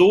2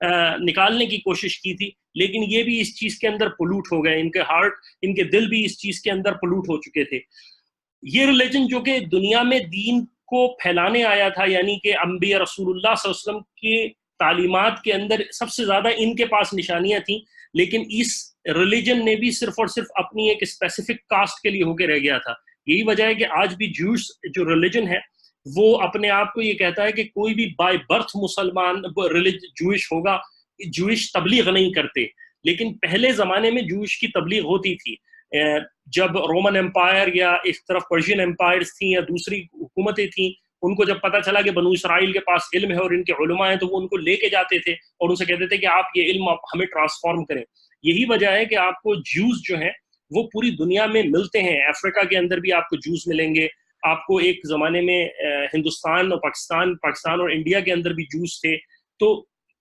نکالنے کی کوشش کی تھی، لیکن یہ بھی اس چیز کے اندر پولوٹ ہو گئے، ان کے ہارٹ، ان کے دل بھی اس چیز کے اندر پولوٹ ہو چکے تھے۔ یہ ریلیجن جو کہ دنیا میں دین کو پھیلانے آیا تھا، یعنی کہ انبیاء رسول اللہ صلی اللہ علیہ وسلم کی تعلیمات کے اندر سب سے زیادہ ان کے پاس نشانیاں تھیں، لیکن اس ریلیجن نے بھی صرف اور صرف اپنی ایک اسپیسیفک کاسٹ کے لیے ہو کے رہ گیا تھا۔ یہی وجہ ہے کہ آج بھی جوش جو ریلیجن ہے وہ اپنے آپ کو یہ کہتا ہے کہ کوئی بھی بائی برتھ مسلمان جوش ہوگا، جوش تبلیغ نہیں کرتے، لیکن پہلے زمانے میں جوش کی تبلیغ ہوتی تھی۔ جب رومن امپائر یا اس طرف پرشین امپائرز تھیں یا دوسری حکومتیں تھیں، ان کو جب پتہ چلا کہ بنو اسرائیل کے پاس علم ہے اور ان کے علماء ہیں، تو وہ ان کو لے کے جاتے تھے اور ان سے کہتے تھے کہ آپ یہ علم ہمیں ٹرانسفارم کریں۔ یہی وجہ ہے کہ آپ کو جوز جو ہیں وہ پوری دنیا میں ملتے ہیں۔ افریقہ کے اندر بھی آپ کو جوز ملیں گے، آپ کو ایک زمانے میں ہندوستان اور پاکستان اور انڈیا کے اندر بھی جوز تھے۔ تو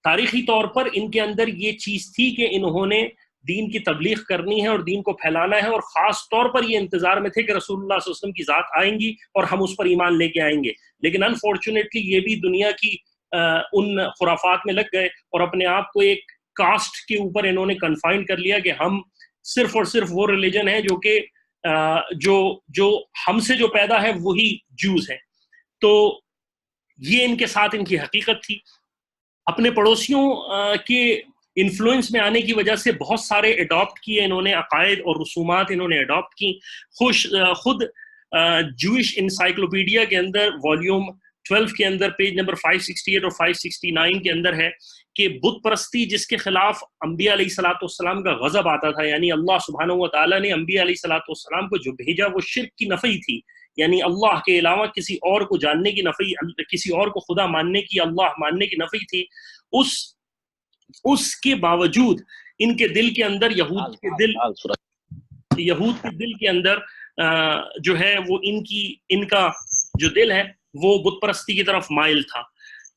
تاریخی طور پر ان کے اندر یہ چیز تھی کہ انہوں نے دین کی تبلیغ کرنی ہے اور دین کو پھیلانا ہے، اور خاص طور پر یہ انتظار میں تھے کہ رسول اللہ صلی اللہ علیہ وسلم کی ذات آئیں گی اور ہم اس پر ایمان لے کے آئیں گے۔ لیکن انفارچونیٹلی یہ بھی دنیا کی ان خرافات میں لگ گئے اور اپنے آپ کو ایک کاسٹ کے اوپر انہوں نے کنفائن کر لیا کہ ہم صرف اور صرف وہ ریلیجن ہے جو کہ جو ہم سے جو پیدا ہے وہی جوز ہے۔ تو یہ ان کے ساتھ ان کی حقیقت تھی۔ اپنے پڑوسیوں کے انفلوئنس میں آنے کی وجہ سے بہت سارے اڈاپٹ کیے انہوں نے، عقائد اور رسومات انہوں نے اڈاپٹ کی۔ خود جوئش انسائکلوپیڈیا کے اندر والیوم 12 کے اندر پیج نمبر 568 اور 569 کے اندر ہے کہ بت پرستی جس کے خلاف انبیاء علیہ الصلوۃ والسلام کا غضب آتا تھا، یعنی اللہ سبحانہ و تعالیٰ نے انبیاء علیہ الصلوۃ والسلام کو جو بھیجا وہ شرک کی نفی تھی، یعنی اللہ کے علاوہ کسی اور کو جاننے کی نفی، کسی اور کو خدا ماننے کی، اللہ ماننے کی نفی تھی۔ اس کے باوجود ان کے دل کے اندر یہود کے دل کے اندر جو ہے وہ ان کا جو دل ہے وہ بت پرستی کی طرف مائل تھا۔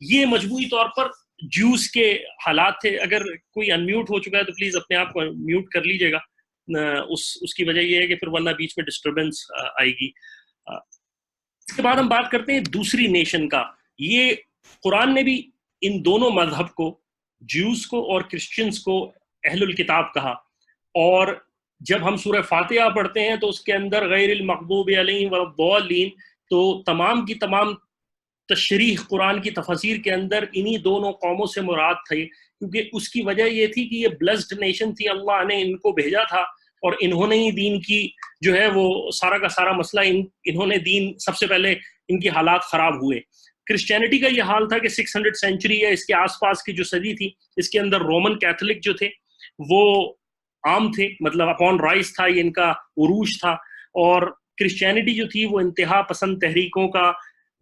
یہ مجموعی طور پر جوز کے حالات تھے۔ اگر کوئی انمیوٹ ہو چکا ہے تو پلیز اپنے آپ کو میوٹ کر لیجئے گا، اس کی وجہ یہ ہے کہ پھر ورنہ بیچ میں ڈسٹربنس آئے گی۔ اس کے بعد ہم بات کرتے ہیں دوسری نیشن کا۔ یہ قرآن نے بھی ان دونوں مذہب کو، جیوز کو اور کرسچنز کو، اہل الکتاب کہا، اور جب ہم سورہ فاتحہ پڑھتے ہیں تو اس کے اندر غیر المغضوب علیہم ولا الضالین، تو تمام کی تمام تشریح قرآن کی تفاسیر کے اندر انہی دونوں قوموں سے مراد تھی، کیونکہ اس کی وجہ یہ تھی کہ یہ بلیسڈ نیشن تھی، اللہ نے ان کو بھیجا تھا اور انہوں نے ہی دین کی جو ہے وہ سارا کا سارا مسئلہ انہوں نے دین، سب سے پہلے ان کی حالات خراب ہوئے۔ کرسچینٹی کا یہ حال تھا کہ 600 سینچری یا اس کے آس پاس کی جو صدی تھی، اس کے اندر رومن کیتھولک جو تھے وہ عام تھے، مطلب اپون رائز تھا، یہ ان کا عروج تھا، اور کرسچینٹی جو تھی وہ انتہا پسند تحریکوں کا،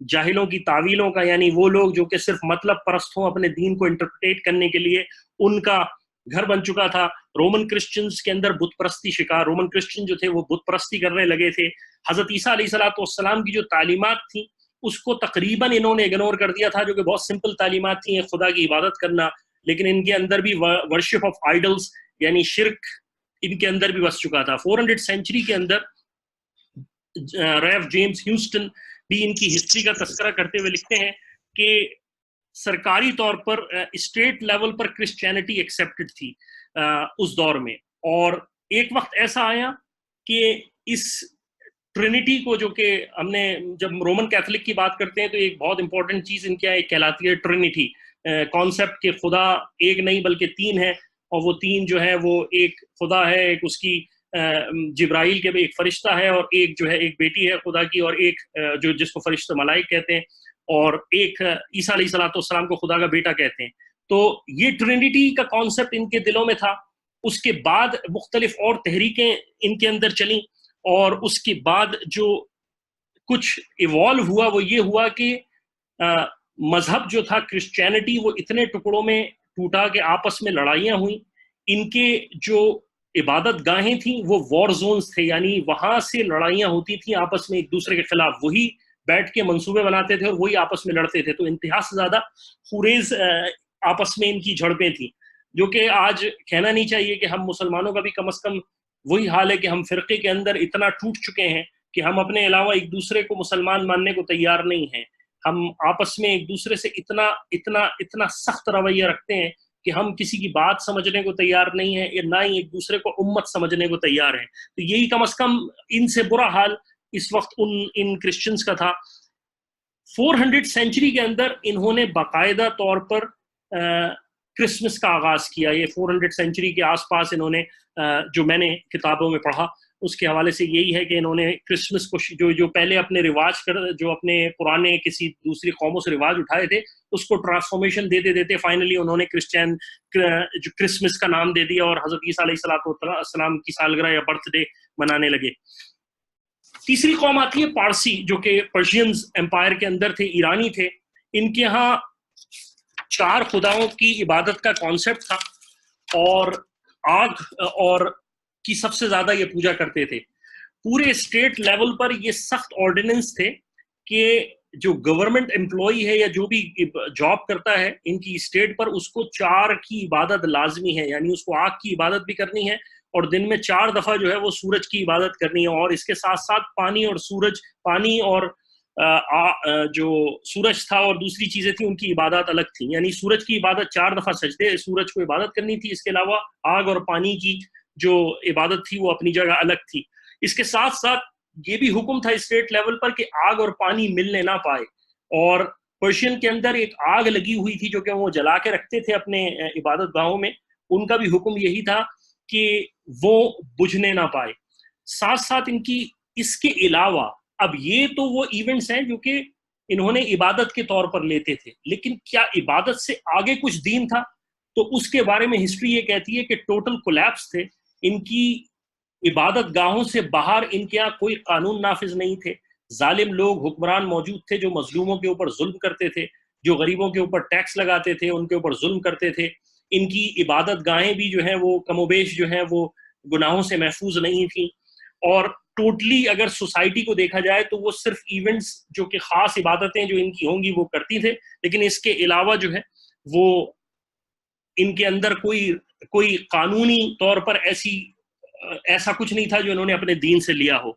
جاہلوں کی تعویلوں کا، یعنی وہ لوگ جو کہ صرف مطلب پرست ہوں اپنے دین کو انٹرپریٹ کرنے کے لیے، ان کا گھر بن چکا تھا۔ رومن کرسچنز کے اندر بت پرستی شکار، رومن کرسچن جو تھے وہ بت پرستی کرنے لگے تھے۔ حضرت عیسیٰ علیہ السلام کی جو تعلیمات تھیں اس کو تقریباً انہوں نے اگنور کر دیا تھا، جو کہ بہت سمپل تعلیمات تھیں، خدا کی عبادت کرنا، لیکن ان کے اندر بھی ورشپ آف آئیڈلز یعنی شرک ان کے اندر بھی بس چکا تھا۔ 400 سینچری کے اندر ریف جیمز ہیوسٹن بھی ان کی ہسٹری کا تذکرہ کرتے ہوئے لکھتے ہیں کہ سرکاری طور پر اسٹیٹ لیول پر کرسچینٹی ایکسیپٹڈ تھی اس دور میں، اور ایک وقت ایسا آیا کہ اس ٹرینٹی کو، جو کہ ہم نے جب رومن کیتھولک کی بات کرتے ہیں تو ایک بہت امپورٹنٹ چیز ان کے یہاں کہلاتی ہے ٹرینٹی کانسیپٹ، کہ خدا ایک نہیں بلکہ تین ہے، اور وہ تین جو ہے وہ ایک خدا ہے، ایک اس کی جبرائیل کے ایک فرشتہ ہے، اور ایک جو ہے ایک بیٹی ہے خدا کی، اور ایک جو جس کو فرشتہ ملائک کہتے ہیں، اور ایک عیسیٰ علیہ السلام کو خدا کا بیٹا کہتے ہیں۔ تو یہ ٹرینٹی کا کانسیپٹ ان کے دلوں میں تھا۔ اس کے بعد مختلف اور تحریکیں ان کے اندر چلیں، اور اس کے بعد جو کچھ ایوالو ہوا وہ یہ ہوا کہ مذہب جو تھا کرسچینٹی وہ اتنے ٹکڑوں میں ٹوٹا کہ آپس میں لڑائیاں ہوئیں۔ ان کے جو عبادت گاہیں تھیں وہ وار زونز تھے، یعنی وہاں سے لڑائیاں ہوتی تھیں آپس میں ایک دوسرے کے خلاف، وہی بیٹھ کے منصوبے بناتے تھے اور وہی آپس میں لڑتے تھے۔ تو انتہا سے زیادہ خوریز آپس میں ان کی جھڑپیں تھیں، جو کہ آج کہنا نہیں چاہیے کہ ہم مسلمانوں کا بھی کم از کم وہی حال ہے کہ ہم فرقے کے اندر اتنا ٹوٹ چکے ہیں کہ ہم اپنے علاوہ ایک دوسرے کو مسلمان ماننے کو تیار نہیں ہیں۔ ہم آپس میں ایک دوسرے سے اتنا سخت رویہ رکھتے ہیں کہ ہم کسی کی بات سمجھنے کو تیار نہیں ہیں، نہ ہی ایک دوسرے کو امت سمجھنے کو تیار ہیں. تو یہی کم از کم ان سے برا حال اس وقت ان کرسچنز کا تھا. 400 سینچری کے اندر انہوں نے باقاعدہ طور پر کرسمس کا آغاز کیا. یہ 400 سینچری کے آس پاس انہوں نے جو میں نے کتابوں میں پڑھا اس کے حوالے سے یہی ہے کہ انہوں نے کرسمس کو جو پہلے اپنے رواج جو اپنے پرانے کسی دوسری قوموں سے رواج اٹھائے تھے اس کو ٹرانسفارمیشن دیتے دیتے فائنلی انہوں نے جو کرسمس کا نام دے دیا اور حضرت عیسیٰ علیہ السلام کی سالگرہ یا برتھ ڈے منانے لگے. تیسری قوم آتی ہے پارسی، جو کہ پرشینز امپائر کے اندر تھے، ایرانی تھے. ان کے ہاں 4 خداؤں کی عبادت کا کانسیپٹ تھا اور آگ اور کی سب سے زیادہ یہ پوجا کرتے تھے. پورے اسٹیٹ لیول پر یہ سخت آرڈیننس تھے کہ جو گورنمنٹ امپلائی ہے یا جو بھی جاب کرتا ہے ان کی اسٹیٹ پر، اس کو 4 کی عبادت لازمی ہے. یعنی اس کو آگ کی عبادت بھی کرنی ہے اور دن میں 4 دفعہ جو ہے وہ سورج کی عبادت کرنی ہے. اور اس کے ساتھ ساتھ پانی اور جو سورج تھا اور دوسری چیزیں تھیں ان کی عبادت الگ تھی. یعنی سورج کی عبادت 4 دفعہ سجدے سورج کو عبادت کرنی تھی. اس کے علاوہ آگ اور پانی کی جو عبادت تھی وہ اپنی جگہ الگ تھی. اس کے ساتھ ساتھ یہ بھی حکم تھا اسٹیٹ لیول پر کہ آگ اور پانی ملنے نہ پائے. اور پرشین کے اندر ایک آگ لگی ہوئی تھی جو کہ وہ جلا کے رکھتے تھے اپنے عبادت گاہوں میں. ان کا بھی حکم یہی تھا کہ وہ بجھنے نہ پائے. ساتھ ساتھ ان کی اس کے علاوہ اب یہ تو وہ ایونٹس ہیں جو کہ انہوں نے عبادت کے طور پر لیتے تھے، لیکن کیا عبادت سے آگے کچھ دین تھا؟ تو اس کے بارے میں ہسٹری یہ کہتی ہے کہ ٹوٹل کولیپس تھے. ان کی عبادت گاہوں سے باہر ان کے یہاں کوئی قانون نافذ نہیں تھے. ظالم لوگ حکمران موجود تھے جو مظلوموں کے اوپر ظلم کرتے تھے، جو غریبوں کے اوپر ٹیکس لگاتے تھے، ان کے اوپر ظلم کرتے تھے. ان کی عبادت گاہیں بھی جو ہیں وہ کم و بیش جو ہیں وہ گناہوں سے محفوظ نہیں تھیں. اور ٹوٹلی اگر سوسائٹی کو دیکھا جائے تو وہ صرف ایونٹس جو کہ خاص عبادتیں جو ان کی ہوں گی وہ کرتی تھے، لیکن اس کے علاوہ جو ہے وہ ان کے اندر کوئی قانونی طور پر ایسا کچھ نہیں تھا جو انہوں نے اپنے دین سے لیا ہو.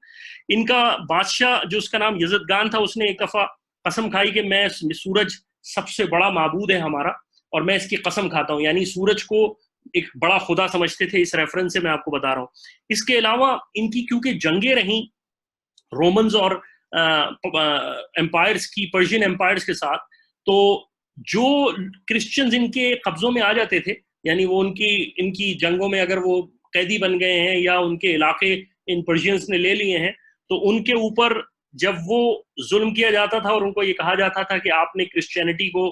ان کا بادشاہ جو اس کا نام یزدگان تھا، اس نے ایک دفعہ قسم کھائی کہ میں سورج سب سے بڑا معبود ہے ہمارا اور میں اس کی قسم کھاتا ہوں. یعنی سورج کو ایک بڑا خدا سمجھتے تھے. اس ریفرنس سے میں آپ کو بتا رہا ہوں. اس کے علاوہ ان کی کیونکہ جنگیں رہیں رومنز اور امپائرز کی، پرشین امپائرز کے ساتھ، تو جو کرسچنز ان کے قبضوں میں آ جاتے تھے، یعنی وہ ان کی جنگوں میں اگر وہ قیدی بن گئے ہیں یا ان کے علاقے ان پرشینز نے لے لیے ہیں، تو ان کے اوپر جب وہ ظلم کیا جاتا تھا اور ان کو یہ کہا جاتا تھا کہ آپ نے کرسچینٹی کو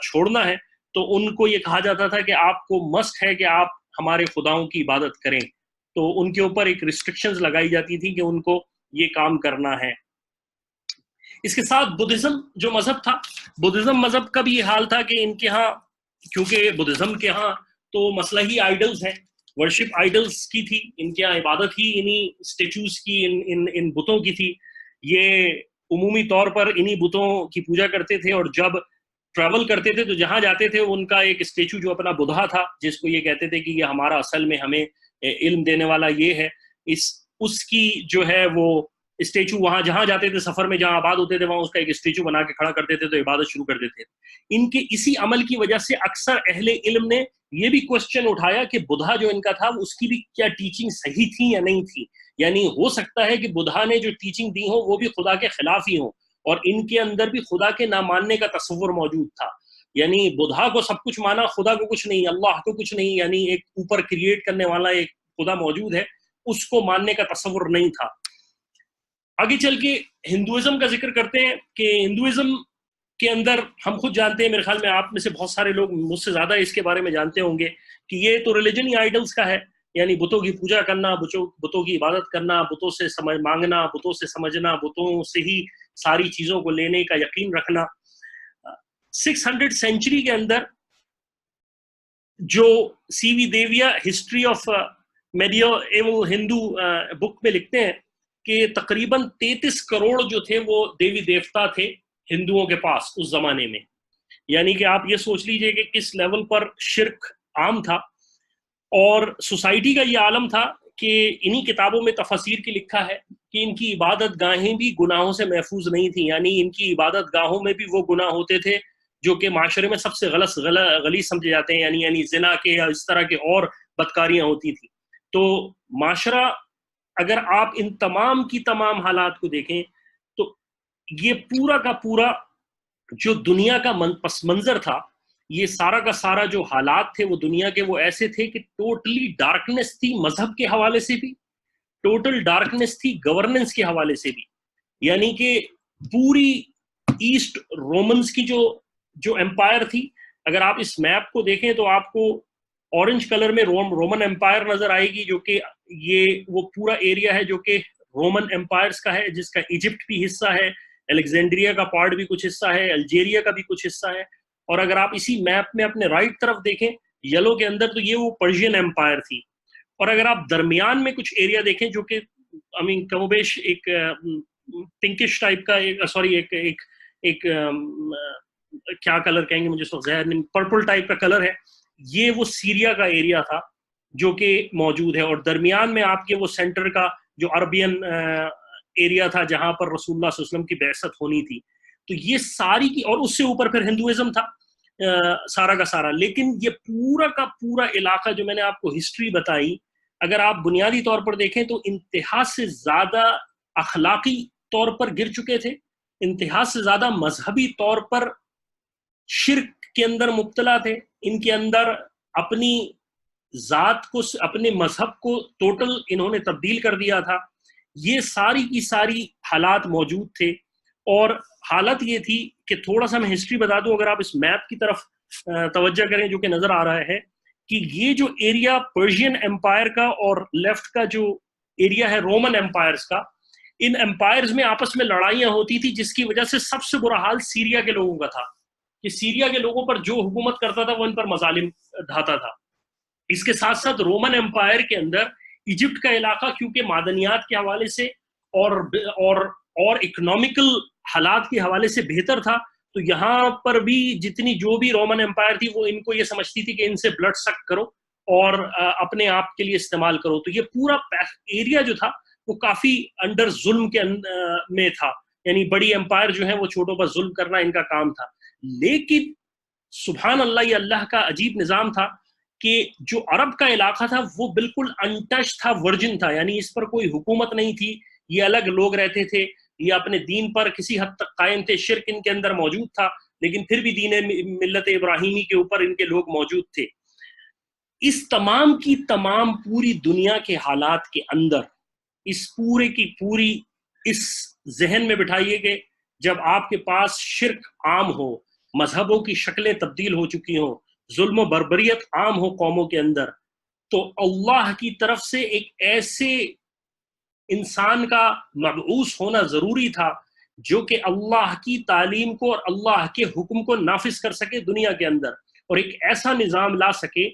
چھوڑنا ہے، تو ان کو یہ کہا جاتا تھا کہ آپ کو مسٹ ہے کہ آپ ہمارے خداؤں کی عبادت کریں. تو ان کے اوپر ایک ریسٹرکشنز لگائی جاتی تھی کہ ان کو یہ کام کرنا ہے. اس کے ساتھ بدھزم جو مذہب تھا، بدھزم مذہب کا بھی یہ حال تھا کہ ان کے ہاں، کیونکہ بدھزم کے ہاں تو مسئلہ ہی آئیڈلز ہیں، ورشپ آئیڈلز کی تھی. ان کے یہاں عبادت ہی انہی اسٹیچوز کی، ان بتوں کی تھی. یہ عمومی طور پر انہی بتوں کی پوجا کرتے تھے، اور جب ٹریول کرتے تھے تو جہاں جاتے تھے ان کا ایک اسٹیچو جو اپنا بدھا تھا، جس کو یہ کہتے تھے کہ یہ ہمارا اصل میں ہمیں علم دینے والا یہ ہے، اس کی جو ہے وہ اسٹیچو وہاں جہاں جاتے تھے سفر میں، جہاں آباد ہوتے تھے وہاں اس کا ایک اسٹیچو بنا کے کھڑا کرتے تھے تو عبادت شروع کر دیتے تھے. ان کے اسی عمل کی وجہ سے اکثر اہل علم نے یہ بھی کوشچن اٹھایا کہ بدھا جو ان کا تھا اس کی بھی کیا ٹیچنگ صحیح تھی یا نہیں تھی. یعنی ہو سکتا ہے کہ بدھا نے جو ٹیچنگ دی ہو وہ بھی خدا کے خلاف ہی ہو، اور ان کے اندر بھی خدا کے نہ ماننے کا تصور موجود تھا. یعنی بدھا کو سب کچھ مانا، خدا کو کچھ نہیں، اللہ کو کچھ نہیں. یعنی ایک اوپر کریٹ کرنے والا ایک خدا موجود ہے، اس کو ماننے کا تصور نہیں تھا. آگے چل کے ہندوازم کا ذکر کرتے ہیں کہ ہندوازم کے اندر ہم خود جانتے ہیں، میرے خیال میں آپ میں سے بہت سارے لوگ مجھ سے زیادہ اس کے بارے میں جانتے ہوں گے کہ یہ تو ریلیجن ہی آئیڈلز کا ہے. یعنی بتوں کی پوجا کرنا، بتوں کی عبادت کرنا، بتوں سے مانگنا، بتوں سے سمجھنا، بتوں سے ہی ساری چیزوں کو لینے کا یقین رکھنا. 600 سینچری کے اندر جو سی وی دیویا ہسٹری آف میڈیویول ہندو بک میں لکھتے ہیں کہ تقریباً 33 کروڑ جو تھے وہ دیوی دیوتا تھے ہندوؤں کے پاس اس زمانے میں. یعنی کہ آپ یہ سوچ لیجئے کہ کس لیول پر شرک عام تھا. اور سوسائٹی کا یہ عالم تھا کہ انہی کتابوں میں تفاسیر کی لکھا ہے کہ ان کی عبادت گاہیں بھی گناہوں سے محفوظ نہیں تھیں. یعنی ان کی عبادت گاہوں میں بھی وہ گناہ ہوتے تھے جو کہ معاشرے میں سب سے غلیظ سمجھے جاتے ہیں، یعنی زنا کے یا اس طرح کے اور بدکاریاں ہوتی تھیں. تو معاشرہ اگر آپ ان تمام کی تمام حالات کو دیکھیں تو یہ پورا کا پورا جو دنیا کا پس منظر تھا، یہ سارا کا سارا جو حالات تھے وہ دنیا کے وہ ایسے تھے کہ ٹوٹلی ڈارکنیس تھی مذہب کے حوالے سے بھی، ٹوٹل ڈارکنیس تھی گورننس کے حوالے سے بھی. یعنی کہ پوری ایسٹ رومنز کی جو امپائر تھی، اگر آپ اس میپ کو دیکھیں تو آپ کو اورنج کلر میں رومن امپائر نظر آئے گی، جو کہ یہ وہ پورا ایریا ہے جو کہ رومن امپائرز کا ہے، جس کا ایجپٹ بھی حصہ ہے، الیگزینڈریا کا پارٹ بھی کچھ حصہ ہے، الجیریا کا بھی کچھ حصہ ہے. اور اگر آپ اسی میپ میں اپنے رائٹ طرف دیکھیں یلو کے اندر تو یہ وہ پرشین امپائر تھی. اور اگر آپ درمیان میں کچھ ایریا دیکھیں جو کہ کم و بیش ایک پنکش ٹائپ کا، سوری ایک کیا کلر کہیں گے مجھے ذہن، پرپل ٹائپ کا کلر ہے، یہ وہ سیریا کا ایریا تھا جو کہ موجود ہے. اور درمیان میں آپ کے وہ سینٹر کا جو عربین ایریا تھا جہاں پر رسول اللہ صلی اللہ علیہ وسلم کی بعثت ہونی تھی. تو یہ ساری کی، اور اس سے اوپر پھر ہندوازم تھا سارا کا سارا. لیکن یہ پورا کا پورا علاقہ جو میں نے آپ کو ہسٹری بتائی، اگر آپ بنیادی طور پر دیکھیں تو انتہا سے زیادہ اخلاقی طور پر گر چکے تھے، انتہا سے زیادہ مذہبی طور پر شرک کے اندر مبتلا تھے. ان کے اندر اپنی ذات کو، اپنے مذہب کو ٹوٹل انہوں نے تبدیل کر دیا تھا. یہ ساری کی ساری حالات موجود تھے. اور حالت یہ تھی کہ تھوڑا سا میں ہسٹری بتا دوں، اگر آپ اس میپ کی طرف توجہ کریں جو کہ نظر آ رہا ہے کہ یہ جو ایریا پرشین امپائر کا اور لیفٹ کا جو ایریا ہے رومن امپائرز کا، ان امپائرز میں آپس میں لڑائیاں ہوتی تھی، جس کی وجہ سے سب سے برا حال سیریا کے لوگوں کا تھا کہ سیریا کے لوگوں پر جو حکومت کرتا تھا وہ ان پر مظالم ڈھاتا تھا. اس کے ساتھ ساتھ رومن امپائر کے اندر ایجپٹ کا علاقہ کیونکہ معدنیات کے حوالے سے اور اکنامیکل حالات کے حوالے سے بہتر تھا، تو یہاں پر بھی جتنی جو بھی رومن امپائر تھی وہ ان کو یہ سمجھتی تھی کہ ان سے بلڈ سک کرو اور اپنے آپ کے لیے استعمال کرو. تو یہ پورا ایریا جو تھا وہ کافی انڈر ظلم کے میں تھا، یعنی بڑی امپائر جو ہے وہ چھوٹوں پر ظلم کرنا ان کا کام تھا. لیکن سبحان اللہ، یہ اللہ کا عجیب نظام تھا کہ جو عرب کا علاقہ تھا وہ بالکل انٹچ تھا، ورجن تھا، یعنی اس پر کوئی حکومت نہیں تھی، یہ الگ لوگ رہتے تھے، یہ اپنے دین پر کسی حد تک قائم تھے، شرک ان کے اندر موجود تھا لیکن پھر بھی دین ملت ابراہیمی کے اوپر ان کے لوگ موجود تھے. اس تمام کی تمام پوری دنیا کے حالات کے اندر اس پورے کی پوری اس ذہن میں بٹھائیے کہ جب آپ کے پاس شرک عام ہو، مذہبوں کی شکلیں تبدیل ہو چکی ہوں، ظلم و بربریت عام ہو قوموں کے اندر، تو اللہ کی طرف سے ایک ایسے انسان کا مبعوث ہونا ضروری تھا جو کہ اللہ کی تعلیم کو اور اللہ کے حکم کو نافذ کر سکے دنیا کے اندر، اور ایک ایسا نظام لا سکے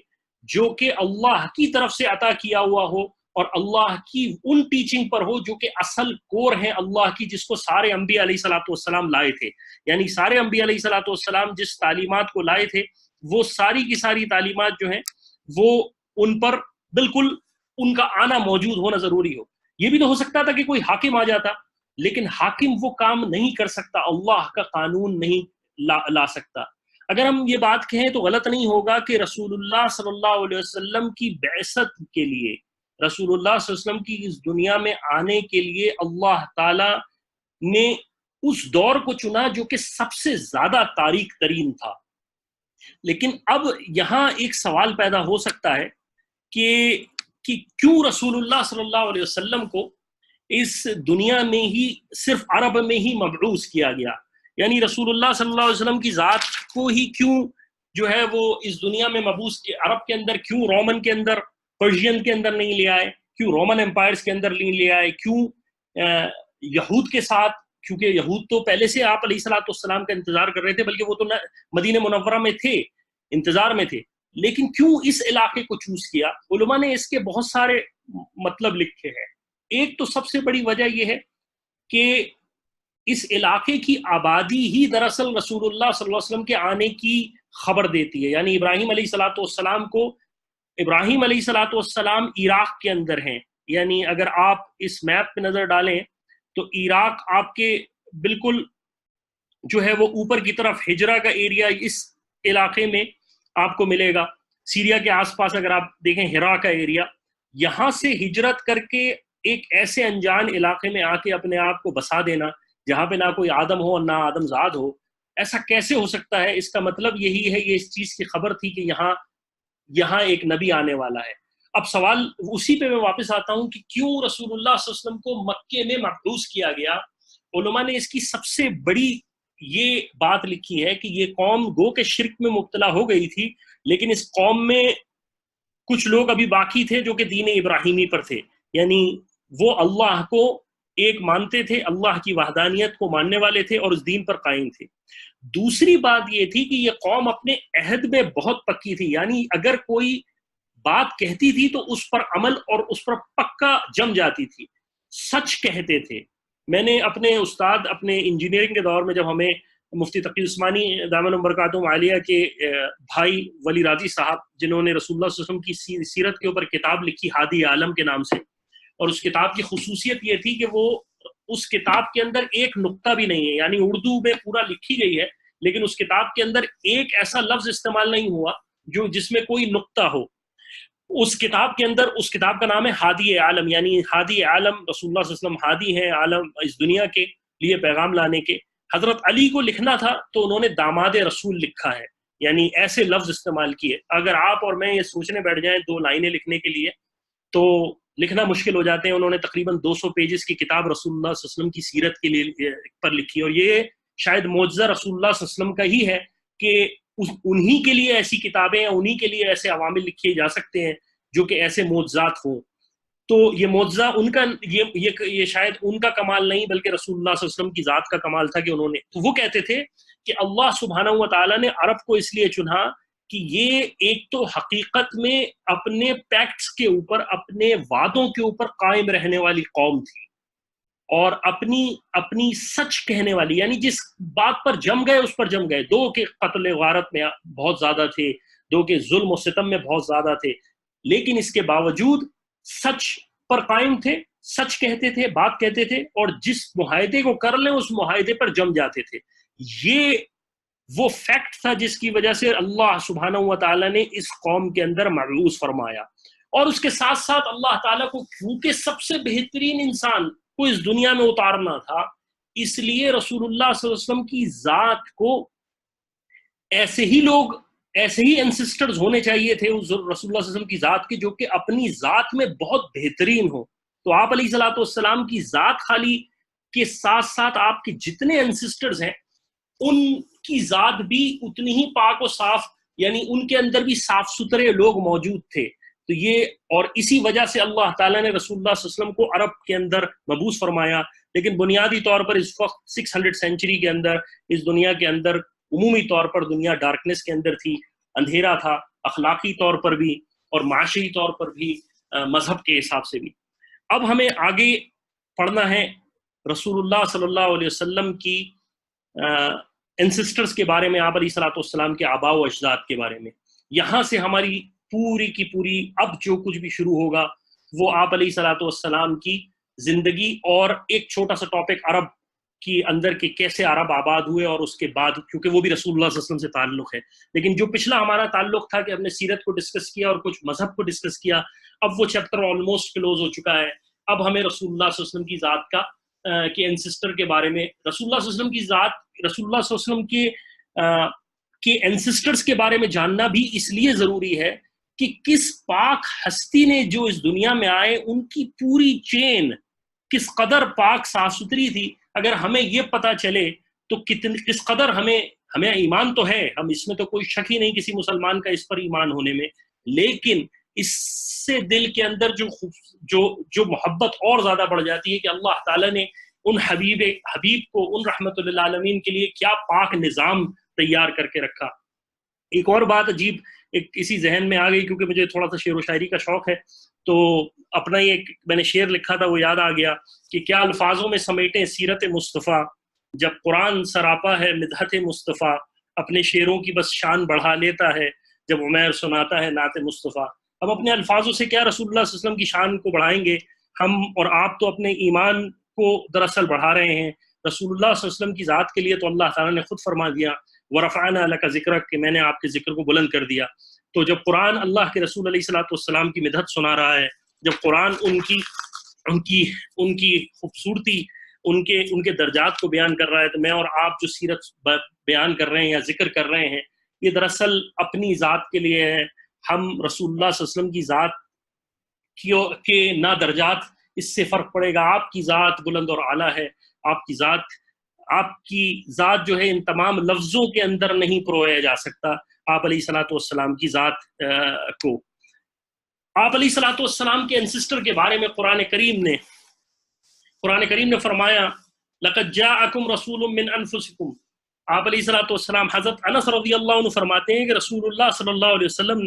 جو کہ اللہ کی طرف سے عطا کیا ہوا ہو اور اللہ کی ان ٹیچنگ پر ہو جو کہ اصل کور ہیں اللہ کی، جس کو سارے انبیاء علیہ الصلوۃ والسلام لائے تھے. یعنی سارے انبیاء علیہ الصلوۃ والسلام جس تعلیمات کو لائے تھے وہ ساری کی ساری تعلیمات جو ہیں وہ ان پر بالکل ان کا آنا موجود ہونا ضروری ہو. یہ بھی تو ہو سکتا تھا کہ کوئی حاکم آ جاتا، لیکن حاکم وہ کام نہیں کر سکتا، اللہ کا قانون نہیں لا سکتا. اگر ہم یہ بات کہیں تو غلط نہیں ہوگا کہ رسول اللہ صلی اللہ علیہ وسلم کی بعثت کے لیے، رسول اللہ صلی اللہ علیہ وسلم کی اس دنیا میں آنے کے لیے اللہ تعالی نے اس دور کو چنا جو کہ سب سے زیادہ تاریک ترین تھا. لیکن اب یہاں ایک سوال پیدا ہو سکتا ہے کہ کیوں رسول اللہ صلی اللہ علیہ وسلم کو اس دنیا میں ہی صرف عرب میں ہی مبعوث کیا گیا، یعنی رسول اللہ صلی اللہ علیہ وسلم کی ذات کو ہی کیوں جو ہے وہ اس دنیا میں مبعوث عرب کے اندر، کیوں رومن کے اندر، پرشین کے اندر نہیں لے آئے، کیوں رومن امپائرز کے اندر نہیں لے آئے، کیوں یہود کے ساتھ، کیونکہ یہود تو پہلے سے آپ علیہ الصلوۃ والسلام کا انتظار کر رہے تھے، بلکہ وہ تو مدینہ منورہ میں تھے، انتظار میں تھے، لیکن کیوں اس علاقے کو چوز کیا؟ علماء نے اس کے بہت سارے مطلب لکھے ہیں. ایک تو سب سے بڑی وجہ یہ ہے کہ اس علاقے کی آبادی ہی دراصل رسول اللہ صلی اللہ علیہ وسلم کے آنے کی خبر دیتی ہے. یعنی ابراہیم علیہ الصلوۃ والسلام کو، ابراہیم علیہ الصلوۃ والسلام عراق کے اندر ہیں، یعنی اگر آپ اس میپ پہ نظر ڈالیں تو عراق آپ کے بالکل جو ہے وہ اوپر کی طرف ہجرا کا ایریا اس علاقے میں آپ کو ملے گا. سیریا کے آس پاس اگر آپ دیکھیں ہرا کا ایریا, یہاں سے ہجرت کر کے ایک ایسے انجان علاقے میں آ کے اپنے آپ کو بسا دینا جہاں پہ نہ کوئی آدم ہو اور نہ آدم زاد ہو, ایسا کیسے ہو سکتا ہے؟ اس کا مطلب یہی ہے, یہ اس چیز کی خبر تھی کہ یہاں ایک نبی آنے والا ہے. اب سوال اسی پہ میں واپس آتا ہوں کہ کیوں رسول اللہ صلی اللہ علیہ وسلم کو مکے میں مبعوث کیا گیا. علماء نے اس کی سب سے بڑی یہ بات لکھی ہے کہ یہ قوم گو کے شرک میں مبتلا ہو گئی تھی, لیکن اس قوم میں کچھ لوگ ابھی باقی تھے جو کہ دین ابراہیمی پر تھے, یعنی وہ اللہ کو ایک مانتے تھے, اللہ کی وحدانیت کو ماننے والے تھے اور اس دین پر قائم تھے. دوسری بات یہ تھی کہ یہ قوم اپنے عہد میں بہت پکی تھی, یعنی اگر کوئی بات کہتی تھی تو اس پر عمل اور اس پر پکا جم جاتی تھی, سچ کہتے تھے. میں نے اپنے استاد اپنے انجینئرنگ کے دور میں جب ہمیں مفتی تقی عثمانی دامن برکاتہم عالیہ کے بھائی ولی راضی صاحب, جنہوں نے رسول اللہ صلی اللہ علیہ وسلم کی سیرت کے اوپر کتاب لکھی ہادی عالم کے نام سے, اور اس کتاب کی خصوصیت یہ تھی کہ وہ اس کتاب کے اندر ایک نقطہ بھی نہیں ہے, یعنی اردو میں پورا لکھی گئی ہے لیکن اس کتاب کے اندر ایک ایسا لفظ استعمال نہیں ہوا جس میں کوئی نقطہ ہو. اس کتاب کے اندر, اس کتاب کا نام ہے ہادی عالم, یعنی ہادی عالم رسول اللہ صلی اللہ علیہ وسلم ہادی ہیں عالم اس دنیا کے لیے پیغام لانے کے. حضرت علی کو لکھنا تھا تو انہوں نے داماد رسول لکھا ہے, یعنی ایسے لفظ استعمال کیے. اگر آپ اور میں یہ سوچنے بیٹھ جائیں 2 لائنیں لکھنے کے لیے تو لکھنا مشکل ہو جاتے ہیں. انہوں نے تقریباً 200 پیجز کی کتاب رسول اللہ صلی اللہ علیہ وسلم کی سیرت کے لیے پر لکھی, اور یہ شاید معجزہ رسول اللہ صلی اللہ علیہ وسلم کا ہی ہے کہ انہی کے لیے ایسی کتابیں یا انہی کے لیے ایسے عوامل لکھے جا سکتے ہیں جو کہ ایسے معجزات ہوں. تو یہ معجزہ ان کا, یہ شاید ان کا کمال نہیں بلکہ رسول اللہ صلی اللہ علیہ وسلم کی ذات کا کمال تھا کہ انہوں نے, تو وہ کہتے تھے کہ اللہ سبحانہ و تعالیٰ نے عرب کو اس لیے چنا کہ یہ ایک تو حقیقت میں اپنے پیکٹس کے اوپر, اپنے وعدوں کے اوپر قائم رہنے والی قوم تھی, اور اپنی سچ کہنے والی, یعنی جس بات پر جم گئے اس پر جم گئے. 2 کے قتل غارت میں بہت زیادہ تھے, 2 کے ظلم و ستم میں بہت زیادہ تھے, لیکن اس کے باوجود سچ پر قائم تھے, سچ کہتے تھے, بات کہتے تھے, اور جس معاہدے کو کر لیں اس معاہدے پر جم جاتے تھے. یہ وہ فیکٹ تھا جس کی وجہ سے اللہ سبحانہ و تعالیٰ نے اس قوم کے اندر مبعوث فرمایا. اور اس کے ساتھ ساتھ اللہ تعالیٰ کو کیونکہ سب سے بہترین انسان کو اس دنیا میں اتارنا تھا, اس لیے رسول اللہ صلی اللہ علیہ وسلم کی ذات کو ایسے ہی لوگ, ایسے ہی انسسٹرز ہونے چاہیے تھے رسول اللہ صلی اللہ علیہ وسلم کی ذات کے, جو کہ اپنی ذات میں بہت بہترین ہو. تو آپ علیہ الصلوۃ والسلام کی ذات خالی کے ساتھ ساتھ آپ کے جتنے انسسٹرز ہیں ان کی ذات بھی اتنی ہی پاک و صاف, یعنی ان کے اندر بھی صاف ستھرے لوگ موجود تھے. تو یہ, اور اسی وجہ سے اللہ تعالیٰ نے رسول اللہ صلی اللہ علیہ وسلم کو عرب کے اندر مبعوث فرمایا. لیکن بنیادی طور پر اس وقت 600 سینچری کے اندر اس دنیا کے اندر عمومی طور پر دنیا ڈارکنس کے اندر تھی, اندھیرا تھا, اخلاقی طور پر بھی اور معاشی طور پر بھی, مذہب کے حساب سے بھی. اب ہمیں آگے پڑھنا ہے رسول اللہ صلی اللہ علیہ وسلم کی انسسٹرز کے بارے میں, آپ علیہ الصلوۃ والسلام کے آباء و اجداد کے بارے میں. یہاں سے ہماری پوری کی پوری اب جو کچھ بھی شروع ہوگا وہ آپ علیہ الصلوۃ والسلام کی زندگی اور ایک چھوٹا سا ٹاپک عرب کی اندر کہ کیسے عرب آباد ہوئے, اور اس کے بعد کیونکہ وہ بھی رسول اللہ صلی اللہ علیہ وسلم سے تعلق ہے. لیکن جو پچھلا ہمارا تعلق تھا کہ ہم نے سیرت کو ڈسکس کیا اور کچھ مذہب کو ڈسکس کیا, اب وہ چیپٹر آلموسٹ کلوز ہو چکا ہے. اب ہمیں رسول اللہ صلی اللہ علیہ وسلم کی ذات کا کہ انسسٹر کے بارے میں, رسول اللہ صلی اللہ علیہ وسلم کی ذات, رسول اللہ صلی اللہ علیہ وسلم کے انسسٹرز کے بارے میں جاننا بھی اس لیے ضروری ہے کہ کس پاک ہستی نے جو اس دنیا میں آئے ان کی پوری چین کس قدر پاک صاف ستھری تھی. اگر ہمیں یہ پتہ چلے تو کس قدر ہمیں ایمان تو ہے, ہم اس میں تو کوئی شک ہی نہیں کسی مسلمان کا اس پر ایمان ہونے میں, لیکن اس سے دل کے اندر جو محبت اور زیادہ بڑھ جاتی ہے کہ اللہ تعالیٰ نے ان حبیب کو, ان رحمت للعالمین کے لیے کیا پاک نظام تیار کر کے رکھا. ایک اور بات عجیب ایک اسی ذہن میں آ گئی, کیونکہ مجھے تھوڑا سا شعر و شاعری کا شوق ہے, تو اپنا یہ میں نے شعر لکھا تھا وہ یاد آ گیا کہ کیا الفاظوں میں سمیٹیں سیرت مصطفیٰ, جب قرآن سراپا ہے مدحت مصطفیٰ, اپنے شعروں کی بس شان بڑھا لیتا ہے جب عمیر سناتا ہے نعت مصطفیٰ. ہم اپنے الفاظوں سے کیا رسول اللہ صلی اللہ علیہ وسلم کی شان کو بڑھائیں گے؟ ہم اور آپ تو اپنے ایمان کو دراصل بڑھا رہے ہیں, رسول اللہ صلی اللہ علیہ وسلم کی ذات کے لیے تو اللہ تعالیٰ نے خود فرما دیا وَرَفَعْنَا لَكَ ذِكْرَكَ کہ میں نے آپ کے ذکر کو بلند کر دیا. تو جب قرآن اللہ کے رسول علیہ الصلوۃ والسلام کی مدحت سنا رہا ہے، جب قرآن ان کی خوبصورتی، ان کے درجات کو بیان کر رہا ہے، تو میں اور آپ جو سیرت بیان کر رہے ہیں یا ذکر کر رہے ہیں، یہ دراصل اپنی ذات کے لیے ہے. ہم رسول اللہ صلی اللہ علیہ وسلم کی ذات کے نہ درجات اس سے فرق پڑے گا. آپ کی ذات بلند اور اعلیٰ ہے. آپ کی ذات جو ہے ان تمام لفظوں کے اندر نہیں پرویا جا سکتا آپ علیہ الصلوۃ والسلام کی ذات کو. آپ علیہ الصلوۃ والسلام کے انسسٹر کے بارے میں قرآن کریم نے فرمایا لَقَدْ جَاءَكُمْ رَسُولٌ مِّنْ أَنفُسِكُمْ. آپ علیہ الصلوۃ والسلام، حضرت انس رضی اللہ عنہ فرماتے ہیں کہ رسول اللہ صلی اللہ علیہ وسلم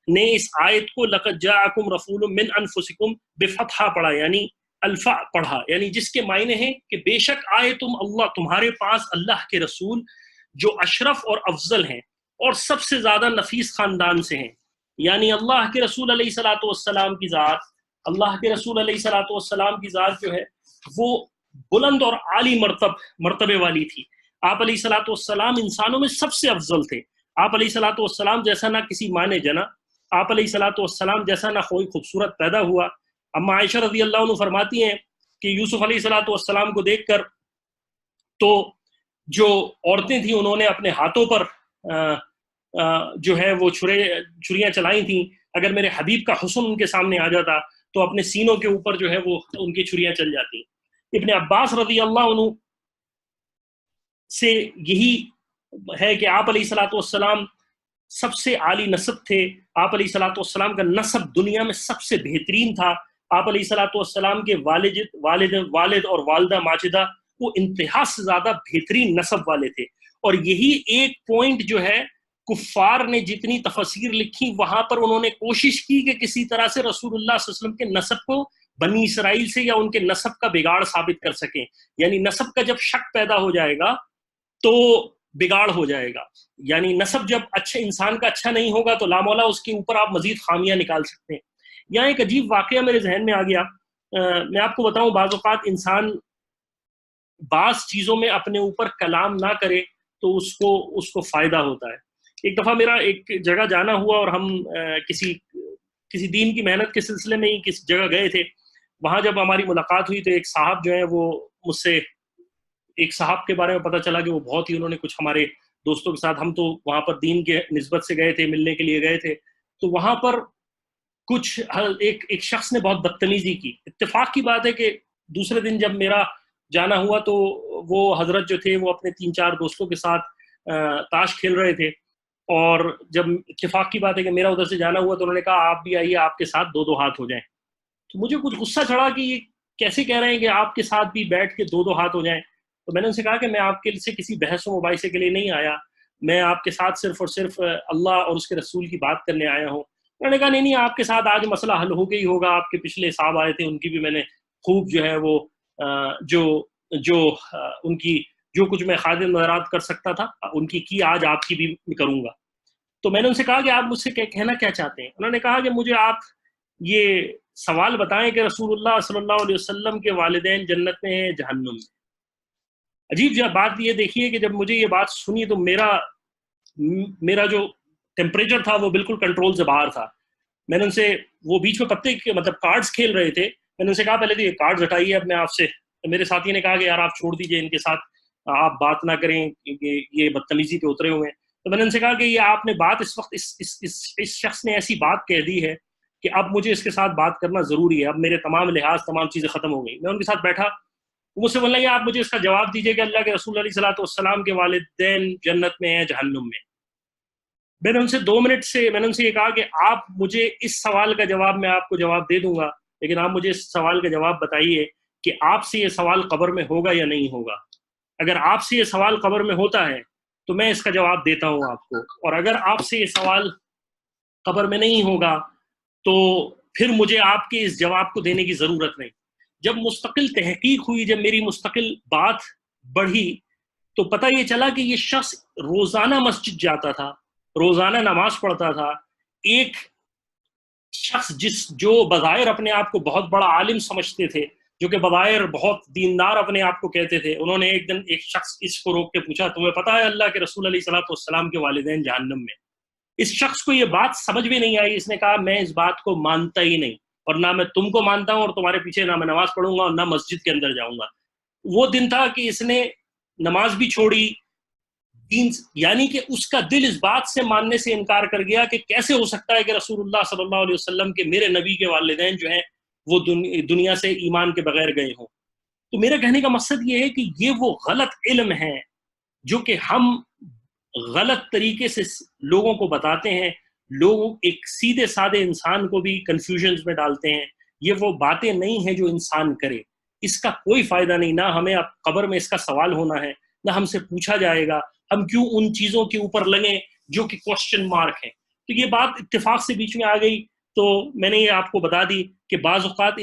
نے اس آیت کو لَقَدْ جَاءَكُمْ رَسُولٌ مِّنْ أَنفُسِكُمْ بفتحہ پڑھا، یعنی الفا پڑھا، یعنی جس کے معنی ہیں کہ بے شک آئے تمہارے پاس اللہ کے رسول جو اشرف اور افضل ہیں اور سب سے زیادہ نفیس خاندان سے ہیں. یعنی اللہ کے رسول علیہ الصلوۃ والسلام کی ذات، اللہ کے رسول علیہ الصلوۃ والسلام کی ذات جو ہے وہ بلند اور عالی مرتبے والی تھی. آپ علیہ الصلوۃ والسلام انسانوں میں سب سے افضل تھے. آپ علیہ الصلوۃ والسلام جیسا نہ کسی ماں نے جنا، آپ علیہ الصلوۃ والسلام جیسا نہ کوئی خوبصورت پیدا ہوا. اما عائشہ رضی اللہ عنہ فرماتی ہیں کہ یوسف علیہ الصلوۃ والسلام کو دیکھ کر تو جو عورتیں تھیں انہوں نے اپنے ہاتھوں پر جو ہے وہ چھریاں چلائی تھیں. اگر میرے حبیب کا حسن ان کے سامنے آ جاتا تو اپنے سینوں کے اوپر جو ہے وہ ان کی چھریاں چل جاتی. ابن عباس رضی اللہ عنہ سے یہی ہے کہ آپ علیہ الصلوۃ والسلام سب سے عالی نسب تھے. آپ علیہ الصلوۃ والسلام کا نسب دنیا میں سب سے بہترین تھا. آپ علیہ الصلوۃ والسلام کے والد اور والدہ ماجدہ وہ انتہا سے زیادہ بہترین نسب والے تھے. اور یہی ایک پوائنٹ جو ہے کفار نے جتنی تفسیر لکھی وہاں پر انہوں نے کوشش کی کہ کسی طرح سے رسول اللہ صلی اللہ علیہ وسلم کے نسب کو بنی اسرائیل سے یا ان کے نسب کا بگاڑ ثابت کر سکیں. یعنی نسب کا جب شک پیدا ہو جائے گا تو بگاڑ ہو جائے گا. یعنی نسب جب اچھے انسان کا اچھا نہیں ہوگا تو لامولا اس کے اوپر آپ مزید خامیاں نکال سکتے ہیں. یہاں ایک عجیب واقعہ میرے ذہن میں آ گیا. میں آپ کو بتاؤں، بعض اوقات انسان بعض چیزوں میں اپنے اوپر کلام نہ کرے تو اس کو فائدہ ہوتا ہے. ایک دفعہ میرا ایک جگہ جانا ہوا اور ہم کسی دین کی محنت کے سلسلے میں ہی کسی جگہ گئے تھے. وہاں جب ہماری ملاقات ہوئی تو ایک صاحب جو ہیں وہ مجھ سے ایک صاحب کے بارے میں پتہ چلا کہ وہ بہت ہی انہوں نے کچھ ہمارے دوستوں کے ساتھ، ہم تو وہاں پر دین کے نسبت سے گئے تھے، ملنے کے لیے گئے تھے، تو وہاں پر کچھ ایک شخص نے بہت بدتمیزی کی. اتفاق کی بات ہے کہ دوسرے دن جب میرا جانا ہوا تو وہ حضرت جو تھے وہ اپنے 3-4 دوستوں کے ساتھ تاش کھیل رہے تھے. اور جب اتفاق کی بات ہے کہ میرا ادھر سے جانا ہوا تو انہوں نے کہا آپ بھی آئیے، آپ کے ساتھ 2 ہاتھ ہو جائیں. تو مجھے کچھ غصہ چڑھا کہ یہ کیسے کہہ رہے ہیں کہ آپ کے ساتھ بھی بیٹھ کے 2 ہاتھ ہو جائیں. تو میں نے ان سے کہا کہ میں آپ کے سے کسی بحث و مباحثے کے لیے نہیں آیا، میں آپ کے ساتھ صرف اور صرف اللہ اور اس کے رسول کی بات کرنے آیا ہوں. انہوں نے کہا نہیں آپ کے ساتھ آج مسئلہ حل ہو گئی ہوگا، آپ کے پچھلے صاحب آئے تھے ان کی بھی میں نے خوب جو ہے وہ ان کی جو کچھ میں خادم نظرات کر سکتا تھا ان کی آج آپ کی بھی کروں گا. تو میں نے ان سے کہا کہ آپ مجھ سے کہنا کیا چاہتے ہیں؟ انہوں نے کہا کہ مجھے آپ یہ سوال بتائیں کہ رسول اللہ صلی اللہ علیہ وسلم کے والدین جنت میں ہیں جہنم میں. عجیب بات یہ دیکھیے کہ جب مجھے یہ بات سنی تو میرا جو ٹیمپریچر تھا وہ بالکل کنٹرول سے باہر تھا. میں نے ان سے وہ بیچ میں پتے کے مطلب کارڈز کھیل رہے تھے، میں نے ان سے کہا پہلے تو یہ کارڈز ہٹائیے اب میں آپ سے. میرے ساتھی نے کہا کہ یار آپ چھوڑ دیجئے ان کے ساتھ، آپ بات نہ کریں کہ یہ بدتمیزی پہ اترے ہوئے ہیں. تو میں نے ان سے کہا کہ یہ آپ نے بات اس وقت اس شخص نے ایسی بات کہہ دی ہے کہ اب مجھے اس کے ساتھ بات کرنا ضروری ہے، اب میرے تمام لحاظ تمام چیزیں ختم ہو گئی. میں ان کے ساتھ بیٹھا، وہ مجھ سے بولنے لگے آپ مجھے اس کا جواب دیجئے کہ اللہ کے رسول علیہ الصلوۃ والسلام کے والدین جنت میں ہیں جہنم میں. میں نے ان سے 2 منٹ سے میں نے ان سے یہ کہا کہ آپ مجھے اس سوال کا جواب میں آپ کو جواب دے دوں گا، لیکن آپ مجھے اس سوال کا جواب بتائیے کہ آپ سے یہ سوال قبر میں ہوگا یا نہیں ہوگا. اگر آپ سے یہ سوال قبر میں ہوتا ہے تو میں اس کا جواب دیتا ہوں آپ کو، اور اگر آپ سے یہ سوال قبر میں نہیں ہوگا تو پھر مجھے آپ کے اس جواب کو دینے کی ضرورت نہیں. جب مستقل تحقیق ہوئی، جب میری مستقل بات بڑھی تو پتہ یہ چلا کہ یہ شخص روزانہ مسجد جاتا تھا، روزانہ نماز پڑھتا تھا. ایک شخص جو بظاہر اپنے آپ کو بہت بڑا عالم سمجھتے تھے، جو کہ بظاہر بہت دیندار اپنے آپ کو کہتے تھے، انہوں نے ایک دن ایک شخص اس کو روک کے پوچھا تمہیں پتا ہے اللہ کے رسول علیہ الصلوۃ والسلام کے والدین جہنم میں؟ اس شخص کو یہ بات سمجھ بھی نہیں آئی، اس نے کہا میں اس بات کو مانتا ہی نہیں، اور نہ میں تم کو مانتا ہوں، اور تمہارے پیچھے نہ میں نماز پڑھوں گا اور نہ مسجد کے اندر جاؤں گا۔ وہ دن تھا کہ اس نے نماز بھی چھوڑی، دین یعنی کہ اس کا دل اس بات سے ماننے سے انکار کر گیا کہ کیسے ہو سکتا ہے کہ رسول اللہ صلی اللہ علیہ وسلم کے، میرے نبی کے والدین جو ہیں وہ دنیا سے ایمان کے بغیر گئے ہوں۔ تو میرا کہنے کا مقصد یہ ہے کہ یہ وہ غلط علم ہے جو کہ ہم غلط طریقے سے لوگوں کو بتاتے ہیں، لوگ ایک سیدھے سادے انسان کو بھی کنفیوژنز میں ڈالتے ہیں۔ یہ وہ باتیں نہیں ہیں جو انسان کرے، اس کا کوئی فائدہ نہیں، نہ ہمیں اب قبر میں اس کا سوال ہونا ہے، نہ ہم سے پوچھا جائے گا، ہم کیوں ان چیزوں کے اوپر لگیں جو کہ کوشچن مارک ہیں۔ تو یہ بات اتفاق سے بیچ میں آ گئی، تو میں نے یہ آپ کو بتا دی کہ بعض اوقات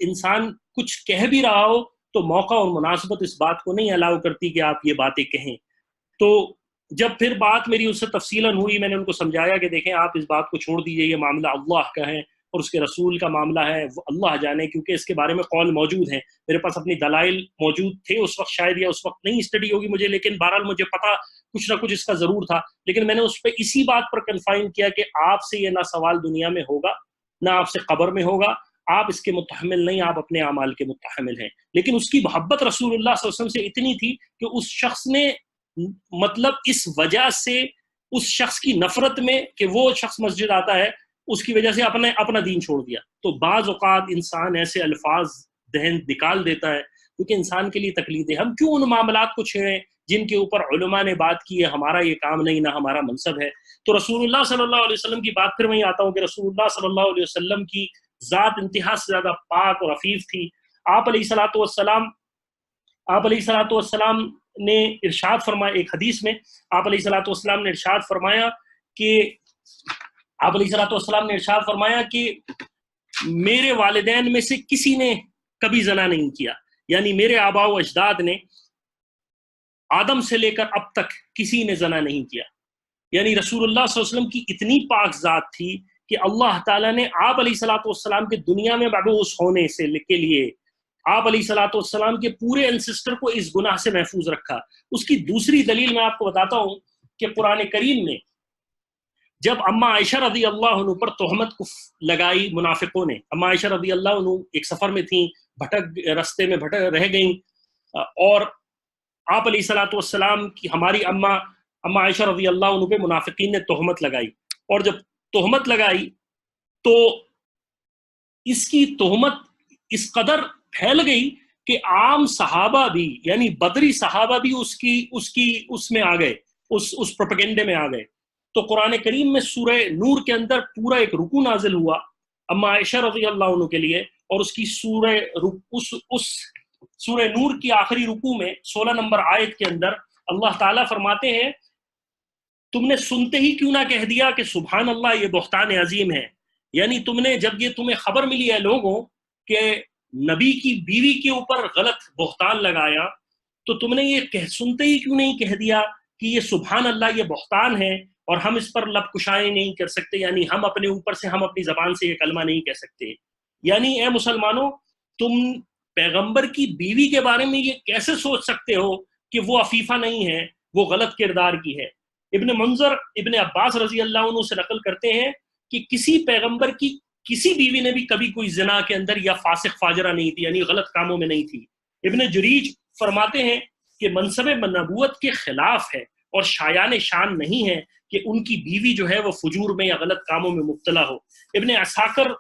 انسان کچھ کہہ بھی رہا ہو تو موقع اور مناسبت اس بات کو نہیں الاؤ کرتی کہ آپ یہ باتیں کہیں۔ تو جب پھر بات میری اس سے تفصیلاً ہوئی، میں نے ان کو سمجھایا کہ دیکھیں آپ اس بات کو چھوڑ دیجئے، یہ معاملہ اللہ کا ہے اور اس کے رسول کا معاملہ ہے، وہ اللہ جانے، کیونکہ اس کے بارے میں قول موجود ہیں، میرے پاس اپنی دلائل موجود تھے اس وقت شاید، یا اس وقت نہیں اسٹڈی ہوگی مجھے، لیکن بہرحال مجھے پتا کچھ نہ کچھ اس کا ضرور تھا، لیکن میں نے اس پہ اسی بات پر کنفائن کیا کہ آپ سے یہ نہ سوال دنیا میں ہوگا نہ آپ سے قبر میں ہوگا، آپ اس کے متحمل نہیں، آپ اپنے اعمال کے متحمل ہیں۔ لیکن اس کی محبت رسول اللہ صلی اللہ علیہ وسلم سے اتنی تھی کہ اس شخص نے مطلب اس وجہ سے اس شخص کی نفرت میں کہ وہ شخص مسجد آتا ہے، اس کی وجہ سے اپنا دین چھوڑ دیا۔ تو بعض اوقات انسان ایسے الفاظ دہن نکال دیتا ہے کیونکہ انسان کے لیے تکلیف ہے۔ ہم کیوں ان معاملات کو چھیڑیں جن کے اوپر علماء نے بات کی ہے؟ ہمارا یہ کام نہیں، نہ ہمارا منصب ہے۔ تو رسول اللہ صلی اللہ علیہ وسلم کی بات پھر میں آتا ہوں کہ رسول اللہ صلی اللہ علیہ وسلم کی ذات انتہا سے زیادہ پاک اور عفیف تھی۔ آپ علیہ السلام نے ارشاد فرمایا، ایک حدیث میں آپ علیہ السلام نے ارشاد فرمایا کہ میرے والدین میں سے کسی نے کبھی زنا نہیں کیا، یعنی میرے آباء و اجداد نے آدم سے لے کر اب تک کسی نے زنا نہیں کیا۔ یعنی رسول اللہ صلی اللہ علیہ وسلم کی اتنی پاک ذات تھی کہ اللہ تعالیٰ نے آپ علیہ السلام کے دنیا میں مبعوث ہونے سے کے لیے آپ علیہ السلام کے پورے انسسٹر کو اس گناہ سے محفوظ رکھا۔ اس کی دوسری دلیل میں آپ کو بتاتا ہوں کہ قرآن کریم نے جب اما عائشہ رضی اللہ عنہ پر تہمت لگائی منافقوں نے، اما عائشہ رضی اللہ عنہ ایک سفر میں تھیں، رستے میں رہ گئیں، اور آپ علیہ السلام کی ہماری اما عائشہ رضی اللہ عنہ پہ منافقین نے تہمت لگائی، اور جب تہمت لگائی تو اس کی تہمت اس قدر پھیل گئی کہ عام صحابہ بھی، یعنی بدری صحابہ بھی اس میں آ گئے، اس پروپیگنڈے میں آ گئے۔ تو قرآن کریم میں سورہ نور کے اندر پورا ایک رکوع نازل ہوا اما عائشہ رضی اللہ عنہ کے لیے، اور اس کی سورہ نور کی آخری رکوع میں 16 نمبر آیت کے اندر اللہ تعالیٰ فرماتے ہیں تم نے سنتے ہی کیوں نہ کہہ دیا کہ سبحان اللہ، یہ بہتان عظیم ہے۔ یعنی جب یہ تمہیں خبر ملی ہے لوگوں کہ نبی کی بیوی کے اوپر غلط بہتان لگایا، تو تم نے یہ سنتے ہی کیوں نہیں کہہ دیا کہ یہ سبحان اللہ، یہ بہتان ہے اور ہم اس پر لب کشائی نہیں کر سکتے، یعنی ہم اپنے اوپر سے، ہم اپنی زبان سے یہ کلمہ نہیں کہہ سکتے۔ یعنی اے مسلمانوں، تم پیغمبر کی بیوی کے بارے میں یہ کیسے سوچ سکتے ہو کہ وہ عفیفہ نہیں ہے، وہ غلط کردار کی ہے؟ ابن منظر ابن عباس رضی اللہ عنہ سے نقل کرتے ہیں کہ کسی پیغمبر کی کسی بیوی نے بھی کبھی کوئی زنا کے اندر یا فاسق فاجرہ نہیں تھی، یعنی غلط کاموں میں نہیں تھی۔ ابن جریج فرماتے ہیں کہ منصب نبوت کے خلاف ہے اور شایان شان نہیں ہے کہ ان کی بیوی جو ہے وہ فجور میں یا غلط کاموں میں مبتلا ہو۔ ابن عساکر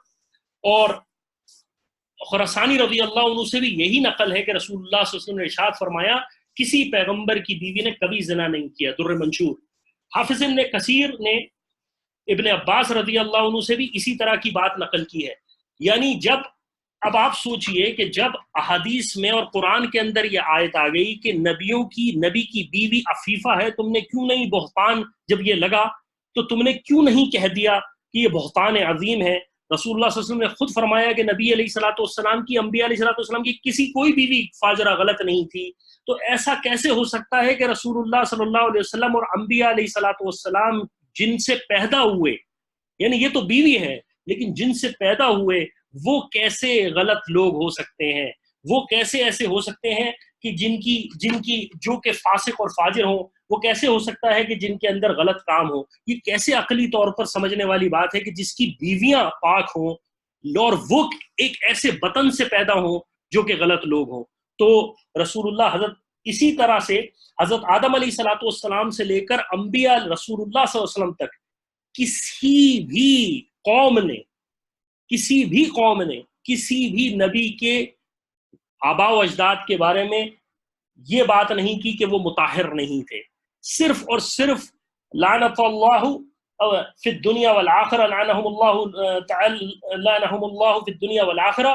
اور خراسانی رضی اللہ عنہ سے بھی یہی نقل ہے کہ رسول اللہ صلی اللہ علیہ وسلم نے ارشاد فرمایا کسی پیغمبر کی بیوی نے کبھی زنا نہیں کیا، در منشور۔ حافظ ابن کثیر نے ابن عباس رضی اللہ عنہ سے بھی اسی طرح کی بات نقل کی ہے۔ یعنی اب آپ سوچئے کہ جب احادیث میں اور قرآن کے اندر یہ آیت آ گئی کہ نبی کی بیوی عفیفہ ہے، تم نے کیوں نہیں بہتان، جب یہ لگا تو تم نے کیوں نہیں کہہ دیا کہ یہ بہتان عظیم ہے؟ رسول اللہ صلی اللہ علیہ وسلم نے خود فرمایا کہ نبی علیہ الصلوۃ والسلام کی، انبیاء علیہ الصلوۃ والسلام کی کوئی بیوی فاجرہ غلط نہیں تھی۔ تو ایسا کیسے ہو سکتا ہے کہ رسول اللہ صلی اللہ علیہ وسلم اور انبیاء علیہ الصلوۃ والسلام جن سے پیدا ہوئے، یعنی یہ تو بیوی ہے لیکن جن سے پیدا ہوئے وہ کیسے غلط لوگ ہو سکتے ہیں، وہ کیسے ایسے ہو سکتے ہیں کہ جن کی جو کہ فاسق اور فاجر ہوں، وہ کیسے ہو سکتا ہے کہ جن کے اندر غلط کام ہو. یہ کیسے عقلی طور پر سمجھنے والی بات ہے کہ جس کی بیویاں پاک ہوں اور وہ ایک ایسے وطن سے پیدا ہوں جو کہ غلط لوگ ہوں. تو رسول اللہ حضرت اسی طرح سے حضرت آدم علیہ الصلوۃ والسلام سے لے کر انبیاء رسول اللہ صلی اللہ علیہ وسلم تک کسی بھی قوم نے کسی بھی نبی کے آباء و اجداد کے بارے میں یہ بات نہیں کی کہ وہ مطہر نہیں تھے. صرف اور صرف لعنت اللہ فی الدنیا والآخرہ، لعنہم اللہ تعالی، لعنہم اللہ فی الدنیا والآخرہ،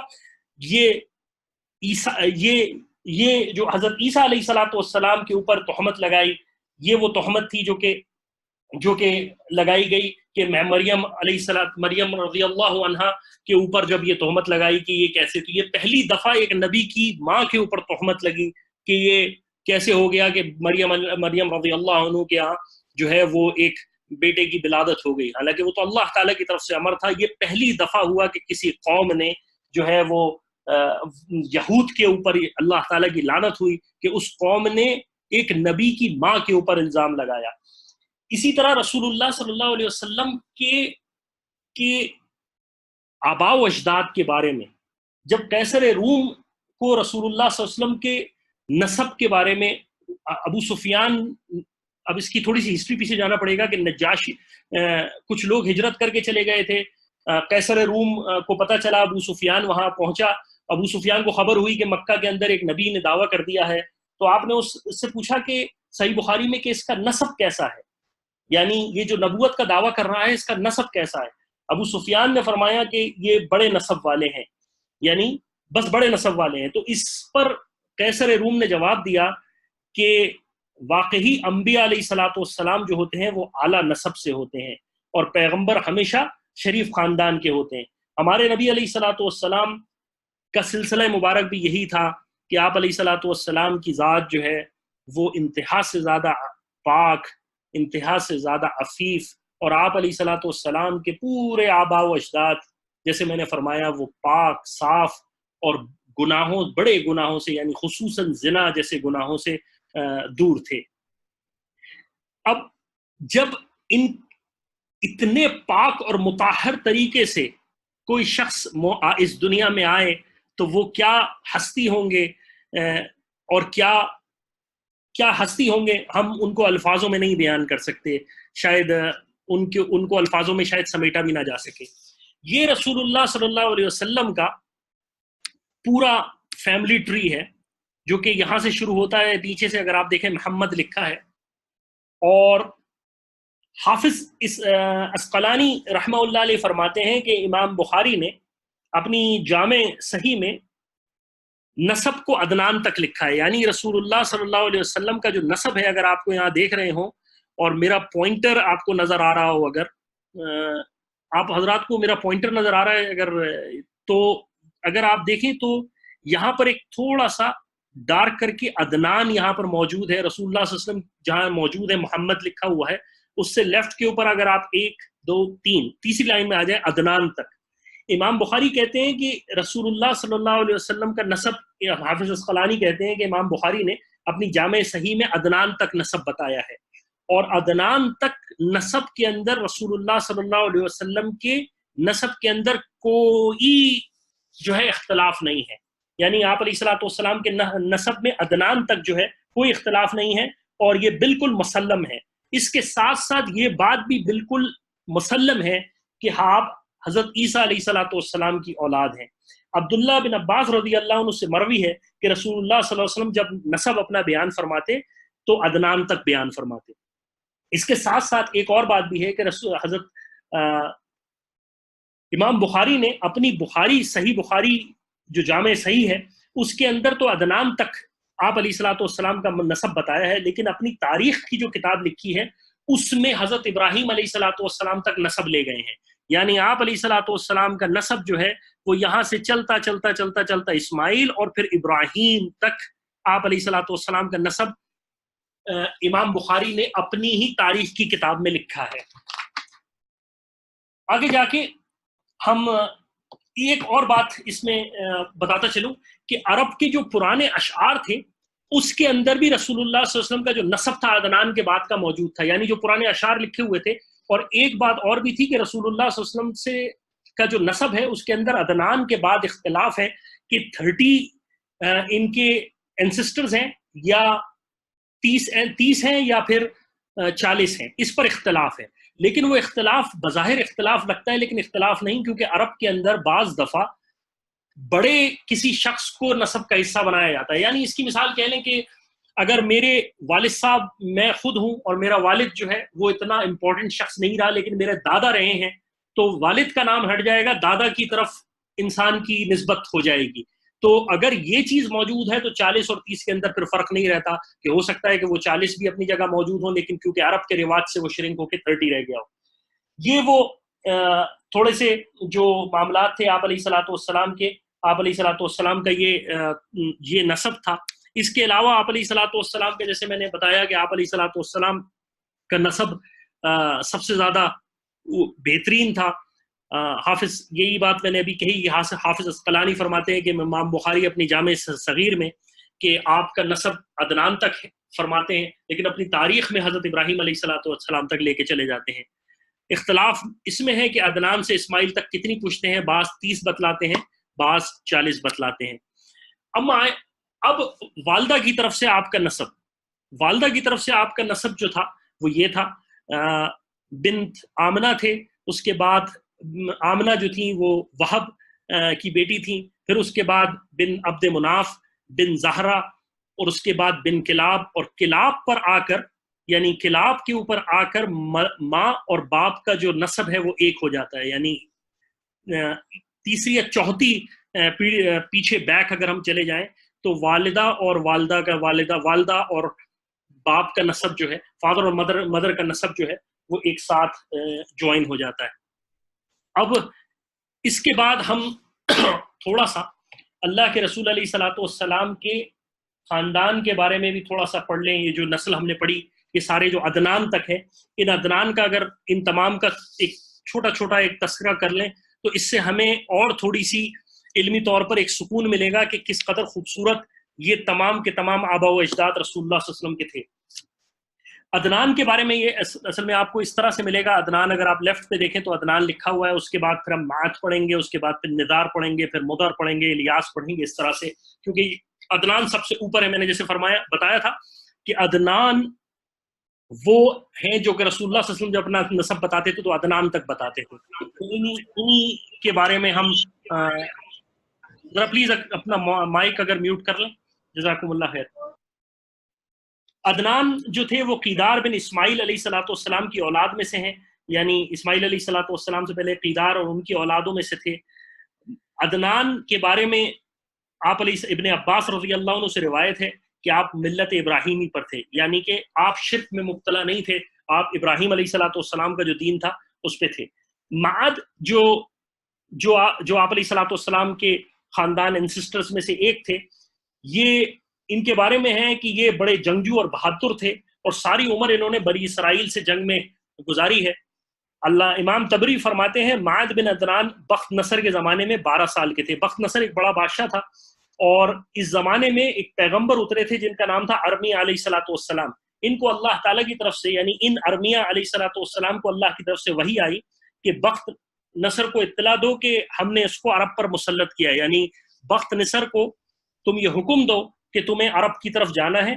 یہ جو حضرت عیسیٰ علیہ الصلوۃ والسلام کے اوپر تہمت لگائی، یہ وہ تہمت تھی جو کہ لگائی گئی کہ مریم علیہ السلام، مریم رضی اللہ عنہا کے اوپر جب یہ تہمت لگائی کہ یہ کیسے، تو یہ پہلی دفعہ ایک نبی کی ماں کے اوپر تہمت لگی کہ یہ کیسے ہو گیا کہ مریم رضی اللہ عنہ کے یہاں جو ہے وہ ایک بیٹے کی ولادت ہو گئی، حالانکہ وہ تو اللہ تعالیٰ کی طرف سے امر تھا. یہ پہلی دفعہ ہوا کہ کسی قوم نے جو ہے وہ یہود کے اوپر اللہ تعالیٰ کی لعنت ہوئی کہ اس قوم نے ایک نبی کی ماں کے اوپر الزام لگایا. اسی طرح رسول اللہ صلی اللہ علیہ وسلم کے آباء و اجداد کے بارے میں جب قیصر روم کو رسول اللہ صلی اللہ علیہ وسلم کے نسب کے بارے میں ابو سفیان، اب اس کی تھوڑی سی ہسٹری پیچھے جانا پڑے گا کہ نجاشی کچھ لوگ ہجرت کر کے چلے گئے تھے، قیصر روم کو پتہ چلا، ابو سفیان وہاں پہنچا، ابو سفیان کو خبر ہوئی کہ مکہ کے اندر ایک نبی نے دعویٰ کر دیا ہے، تو آپ نے اس سے پوچھا کہ صحیح بخاری میں کہ اس کا نسب کیسا ہے، یعنی یہ جو نبوت کا دعویٰ کر رہا ہے اس کا نسب کیسا ہے. ابو سفیان نے فرمایا کہ یہ بڑے نسب والے ہیں، یعنی بس بڑے نسب والے ہیں. تو اس پر قیصر روم نے جواب دیا کہ واقعی انبیاء علیہ الصلوۃ والسلام جو ہوتے ہیں وہ اعلیٰ نسب سے ہوتے ہیں، اور پیغمبر ہمیشہ شریف خاندان کے ہوتے ہیں. ہمارے نبی علیہ الصلوۃ والسلام کا سلسلہ مبارک بھی یہی تھا کہ آپ علیہ الصلوۃ والسلام کی ذات جو ہے وہ انتہا سے زیادہ پاک، انتہا سے زیادہ عفیف، اور آپ علیہ الصلوۃ والسلام کے پورے آباء و اجداد جیسے میں نے فرمایا وہ پاک، صاف اور گناہوں، بڑے گناہوں سے یعنی خصوصاً زنا جیسے گناہوں سے دور تھے. اب جب اتنے پاک اور مطہر طریقے سے کوئی شخص اس دنیا میں آئے تو وہ کیا ہستی ہوں گے، اور کیا ہستی ہوں گے، ہم ان کو الفاظوں میں نہیں بیان کر سکتے، شاید ان کو الفاظوں میں شاید سمیٹا بھی نہ جا سکے. یہ رسول اللہ صلی اللہ علیہ وسلم کا پورا فیملی ٹری ہے جو کہ یہاں سے شروع ہوتا ہے، نیچے سے اگر آپ دیکھیں محمد لکھا ہے، اور حافظ اسقلانی رحمہ اللہ علیہ فرماتے ہیں کہ امام بخاری نے اپنی جامع صحیح میں نسب کو عدنان تک لکھا ہے، یعنی رسول اللہ صلی اللہ علیہ وسلم کا جو نسب ہے، اگر آپ کو یہاں دیکھ رہے ہوں اور میرا پوائنٹر آپ کو نظر آ رہا ہو، اگر آپ حضرات کو میرا پوائنٹر نظر آ رہا ہے اگر آپ دیکھیں تو یہاں پر ایک تھوڑا سا ڈارک کر کے عدنان یہاں پر موجود ہے، رسول اللہ صلی اللہ علیہ وسلم جہاں موجود ہے محمد لکھا ہوا ہے، اس سے لیفٹ کے اوپر اگر آپ 1 2 3 تیسری لائن میں آ جائیں عدنان تک. امام بخاری کہتے ہیں کہ رسول اللہ صلی اللہ علیہ وسلم کا نسب، حافظ اسقلانی کہتے ہیں کہ امام بخاری نے اپنی جامع صحیح میں عدنان تک نسب بتایا ہے، اور عدنان تک نسب کے اندر رسول اللہ صلی اللہ علیہ وسلم کے نسب کے اندر کوئی جو ہے اختلاف نہیں ہے، یعنی آپ علیہ الصلوۃ والسلام کے نسب میں عدنان تک جو ہے کوئی اختلاف نہیں ہے، اور یہ بالکل مسلم ہے. اس کے ساتھ ساتھ یہ بات بھی بالکل مسلم ہے کہ آپ حضرت عیسیٰ علیہ الصلوۃ والسلام کی اولاد ہیں. عبداللہ بن عباس رضی اللہ عنہ سے مروی ہے کہ رسول اللہ صلی اللہ علیہ وسلم جب نسب اپنا بیان فرماتے تو عدنان تک بیان فرماتے. اس کے ساتھ ساتھ ایک اور بات بھی ہے کہ حضرت امام بخاری نے اپنی صحیح بخاری جو جامع صحیح ہے اس کے اندر تو عدنان تک آپ علیہ الصلوۃ والسلام کا نسب بتایا ہے، لیکن اپنی تاریخ کی جو کتاب لکھی ہے اس میں حضرت ابراہیم علیہ الصلوۃ والسلام تک نسب لے گئے ہیں، یعنی آپ علیہ الصلوۃ والسلام کا نسب جو ہے وہ یہاں سے چلتا چلتا چلتا چلتا اسماعیل اور پھر ابراہیم تک آپ علیہ الصلوۃ والسلام کا نسب امام بخاری نے اپنی ہی تاریخ کی کتاب میں لکھا ہے. آگے جا کے ہم ایک اور بات اس میں بتاتا چلوں کہ عرب کے جو پرانے اشعار تھے اس کے اندر بھی رسول اللہ صلی اللہ علیہ وسلم کا جو نسب تھا عدنان کے بعد کا موجود تھا، یعنی جو پرانے اشعار لکھے ہوئے تھے. اور ایک بات اور بھی تھی کہ رسول اللہ صلی اللہ علیہ وسلم سے کا جو نسب ہے اس کے اندر عدنان کے بعد اختلاف ہے کہ 30 ان کے اینسسٹرز ہیں یا 30 ہیں یا پھر 40 ہیں، اس پر اختلاف ہے. لیکن وہ اختلاف بظاہر اختلاف لگتا ہے لیکن اختلاف نہیں، کیونکہ عرب کے اندر بعض دفعہ بڑے کسی شخص کو نسب کا حصہ بنایا جاتا ہے. یعنی اس کی مثال کہہ لیں کہ اگر میرے والد صاحب، میں خود ہوں اور میرا والد جو ہے وہ اتنا امپورٹنٹ شخص نہیں رہا لیکن میرے دادا رہے ہیں، تو والد کا نام ہٹ جائے گا، دادا کی طرف انسان کی نسبت ہو جائے گی. تو اگر یہ چیز موجود ہے تو 40 اور 30 کے اندر پھر فرق نہیں رہتا، کہ ہو سکتا ہے کہ وہ 40 بھی اپنی جگہ موجود ہوں لیکن کیونکہ عرب کے رواج سے وہ شرنک ہو کے 30 رہ گیا ہو. یہ وہ تھوڑے سے جو معاملات تھے آپ علیہ الصلوۃ والسلام کے، آپ علیہ الصلوۃ والسلام کا یہ نسب تھا. اس کے علاوہ آپ علیہ الصلوۃ والسلام کے، جیسے میں نے بتایا کہ آپ علیہ الصلوۃ والسلام کا نسب سب سے زیادہ بہترین تھا. حافظ، یہی بات میں نے ابھی کہی، حافظ عسقلانی فرماتے ہیں کہ امام بخاری اپنی جامع صغیر میں کہ آپ کا نسب عدنان تک فرماتے ہیں، لیکن اپنی تاریخ میں حضرت ابراہیم علیہ الصلوۃ والسلام تک لے کے چلے جاتے ہیں. اختلاف اس میں ہے کہ عدنان سے اسماعیل تک کتنی پوچھتے ہیں، بعض 30 بتلاتے ہیں، بعض 40 بتلاتے ہیں. اب والدہ کی طرف سے آپ کا نسب، والدہ کی طرف سے آپ کا نسب جو تھا وہ یہ تھا، بنت آمنہ تھے، اس کے بعد آمنہ جو تھیں وہ وہب کی بیٹی تھیں، پھر اس کے بعد بن عبد مناف، بن زہرہ، اور اس کے بعد بن کلاب. اور کلاب پر آ کر، یعنی کلاب کے اوپر آ کر ماں اور باپ کا جو نسب ہے وہ ایک ہو جاتا ہے. یعنی تیسری یا چوتھی پیچھے بیک اگر ہم چلے جائیں تو والدہ اور والدہ کا والدہ اور باپ کا نسب جو ہے، فادر اور مدر کا نسب جو ہے وہ ایک ساتھ جوائن ہو جاتا ہے. اب اس کے بعد ہم تھوڑا سا اللہ کے رسول علیہ الصلوۃ والسلام کے خاندان کے بارے میں بھی تھوڑا سا پڑھ لیں. یہ جو نسل ہم نے پڑھی، یہ سارے جو عدنان تک ہے، ان عدنان کا اگر ان تمام کا ایک چھوٹا ایک تذکرہ کر لیں تو اس سے ہمیں اور تھوڑی سی علمی طور پر ایک سکون ملے گا کہ کس قدر خوبصورت یہ تمام کے تمام آبا و اجداد رسول اللہ صلی اللہ علیہ وسلم کے تھے. عدنان کے بارے میں یہ اصل میں آپ کو اس طرح سے ملے گا. عدنان اگر آپ لیفٹ پہ دیکھیں تو عدنان لکھا ہوا ہے، اس کے بعد پھر ہم معد پڑھیں گے، اس کے بعد پھر نزار پڑھیں گے، پھر مدر پڑھیں گے، الیاس پڑھیں گے، اس طرح سے، کیونکہ عدنان سب سے اوپر ہے. میں نے جیسے بتایا تھا کہ عدنان وہ ہیں جو کہ رسول اللہ صلی اللہ علیہ وسلم جب اپنا نسب بتاتے تھے تو عدنان تک بتاتے تھے. انہی کے بارے میں ہم ذرا پلیز اپنا مائک اگر میوٹ کر لیں، جزاکم اللہ خیر. عدنان جو تھے وہ قیدار بن اسماعیل علیہ الصلوۃ والسلام کی اولاد میں سے ہیں، یعنی اسماعیل علیہ الصلوۃ والسلام سے پہلے قیدار اور ان کی اولادوں میں سے تھے. عدنان کے بارے میں آپ علیہ ابن عباس رضی اللہ عنہ سے روایت ہے کہ آپ ملت ابراہیمی پر تھے، یعنی کہ آپ شرک میں مبتلا نہیں تھے، آپ ابراہیم علیہ الصلوۃ والسلام کا جو دین تھا اس پہ تھے. معد جو آپ علیہ الصلوۃ والسلام کے خاندان انسسٹرز میں سے ایک تھے، یہ ان کے بارے میں ہے کہ یہ بڑے جنگجو اور بہادر تھے اور ساری عمر انہوں نے بنی اسرائیل سے جنگ میں گزاری ہے. امام تبری فرماتے ہیں معد بن عدنان بخت نصر کے زمانے میں 12 سال کے تھے. بخت نصر ایک بڑا بادشاہ تھا اور اس زمانے میں ایک پیغمبر اترے تھے جن کا نام تھا ارمیہ علیہ الصلوۃ والسلام. ان کو اللہ تعالیٰ کی طرف سے، یعنی ان ارمیہ علیہ الصلوۃ والسلام کو اللہ کی طرف سے وحی آئی کہ بخت نصر کو اطلاع دو کہ ہم نے اس کو عرب پر مسلط کیا، یعنی بخت نصر کو تم یہ حکم دو کہ تمہیں عرب کی طرف جانا ہے.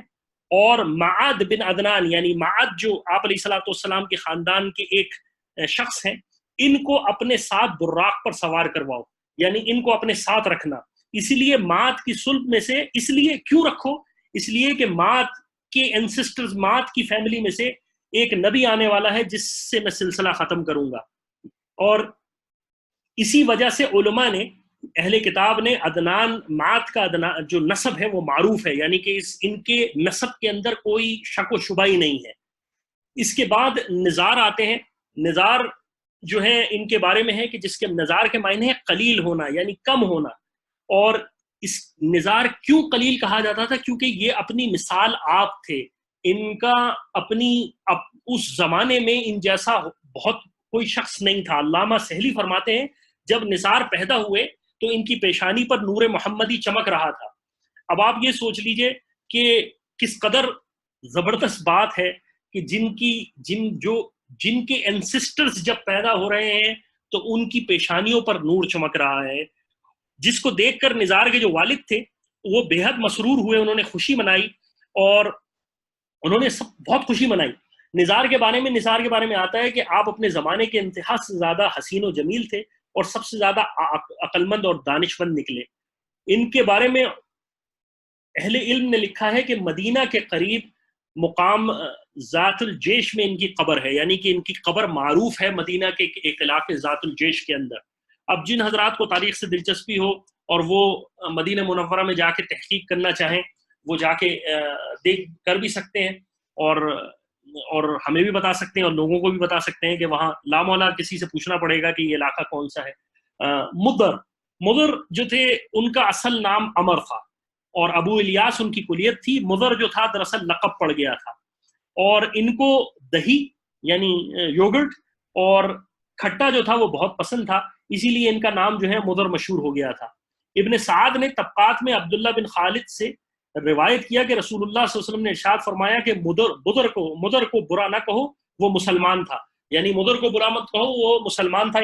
اور معد بن عدنان، یعنی معد جو آپ علیہ الصلوۃ والسلام کے خاندان کے ایک شخص ہیں، ان کو اپنے ساتھ براق پر سوار کرواؤ، یعنی ان کو اپنے ساتھ رکھنا. اسی لیے معد کی صلب میں سے، اس لیے کیوں رکھو، اس لیے کہ معد کے اینسسٹرز، معد کی فیملی میں سے ایک نبی آنے والا ہے جس سے میں سلسلہ ختم کروں گا. اور اسی وجہ سے علماء نے، اہل کتاب نے عدنان، معد کا عدنان جو نسب ہے وہ معروف ہے، یعنی کہ ان کے نسب کے اندر کوئی شک و شبہ ہی نہیں ہے. اس کے بعد نزار آتے ہیں. نزار جو ہے ان کے بارے میں ہے کہ جس کے نزار کے معنی ہے قلیل ہونا، یعنی کم ہونا. اور اس نزار کیوں قلیل کہا جاتا تھا؟ کیونکہ یہ اپنی مثال آپ تھے. ان کا اس زمانے میں ان جیسا بہت کوئی شخص نہیں تھا. علامہ سہلی فرماتے ہیں جب نثار پیدا ہوئے تو ان کی پیشانی پر نور محمدی چمک رہا تھا۔ اب آپ یہ سوچ لیجئے کہ کس قدر زبردست بات ہے کہ جن کے اینسسٹرز جب پیدا ہو رہے ہیں تو ان کی پیشانیوں پر نور چمک رہا ہے، جس کو دیکھ کر نزار کے جو والد تھے وہ بے حد مسرور ہوئے، انہوں نے خوشی منائی، اور انہوں نے بہت خوشی منائی۔ نزار کے بارے میں آتا ہے کہ آپ اپنے زمانے کے انتہا سے زیادہ حسین و جمیل تھے اور سب سے زیادہ عقلمند اور دانشمند نکلے۔ ان کے بارے میں اہل علم نے لکھا ہے کہ مدینہ کے قریب مقام ذات الجیش میں ان کی قبر ہے، یعنی کہ ان کی قبر معروف ہے مدینہ کے ایک علاقے ذات الجیش کے اندر۔ اب جن حضرات کو تاریخ سے دلچسپی ہو اور وہ مدینہ منورہ میں جا کے تحقیق کرنا چاہیں، وہ جا کے دیکھ کر بھی سکتے ہیں، اور ہمیں بھی بتا سکتے ہیں اور لوگوں کو بھی بتا سکتے ہیں کہ وہاں لامولا کسی سے پوچھنا پڑے گا کہ یہ علاقہ کون سا ہے۔ مدر جو تھے ان کا اصل نام عمر تھا، اور ابو الیاس ان کی کلیت تھی۔ مدر جو تھا دراصل لقب پڑ گیا تھا، اور ان کو دہی یعنی یوگرٹ اور کھٹا جو تھا وہ بہت پسند تھا، اسی لیے ان کا نام جو ہے مدر مشہور ہو گیا تھا۔ ابن سعد نے طبقات میں عبداللہ بن خالد سے روایت کیا کہ رسول اللہ صلی اللہ علیہ وسلم نے ارشاد فرمایا کہ مدر کو برا نہ کہو، وہ مسلمان تھا، یعنی مدر کو برا مت کہو، وہ مسلمان تھا،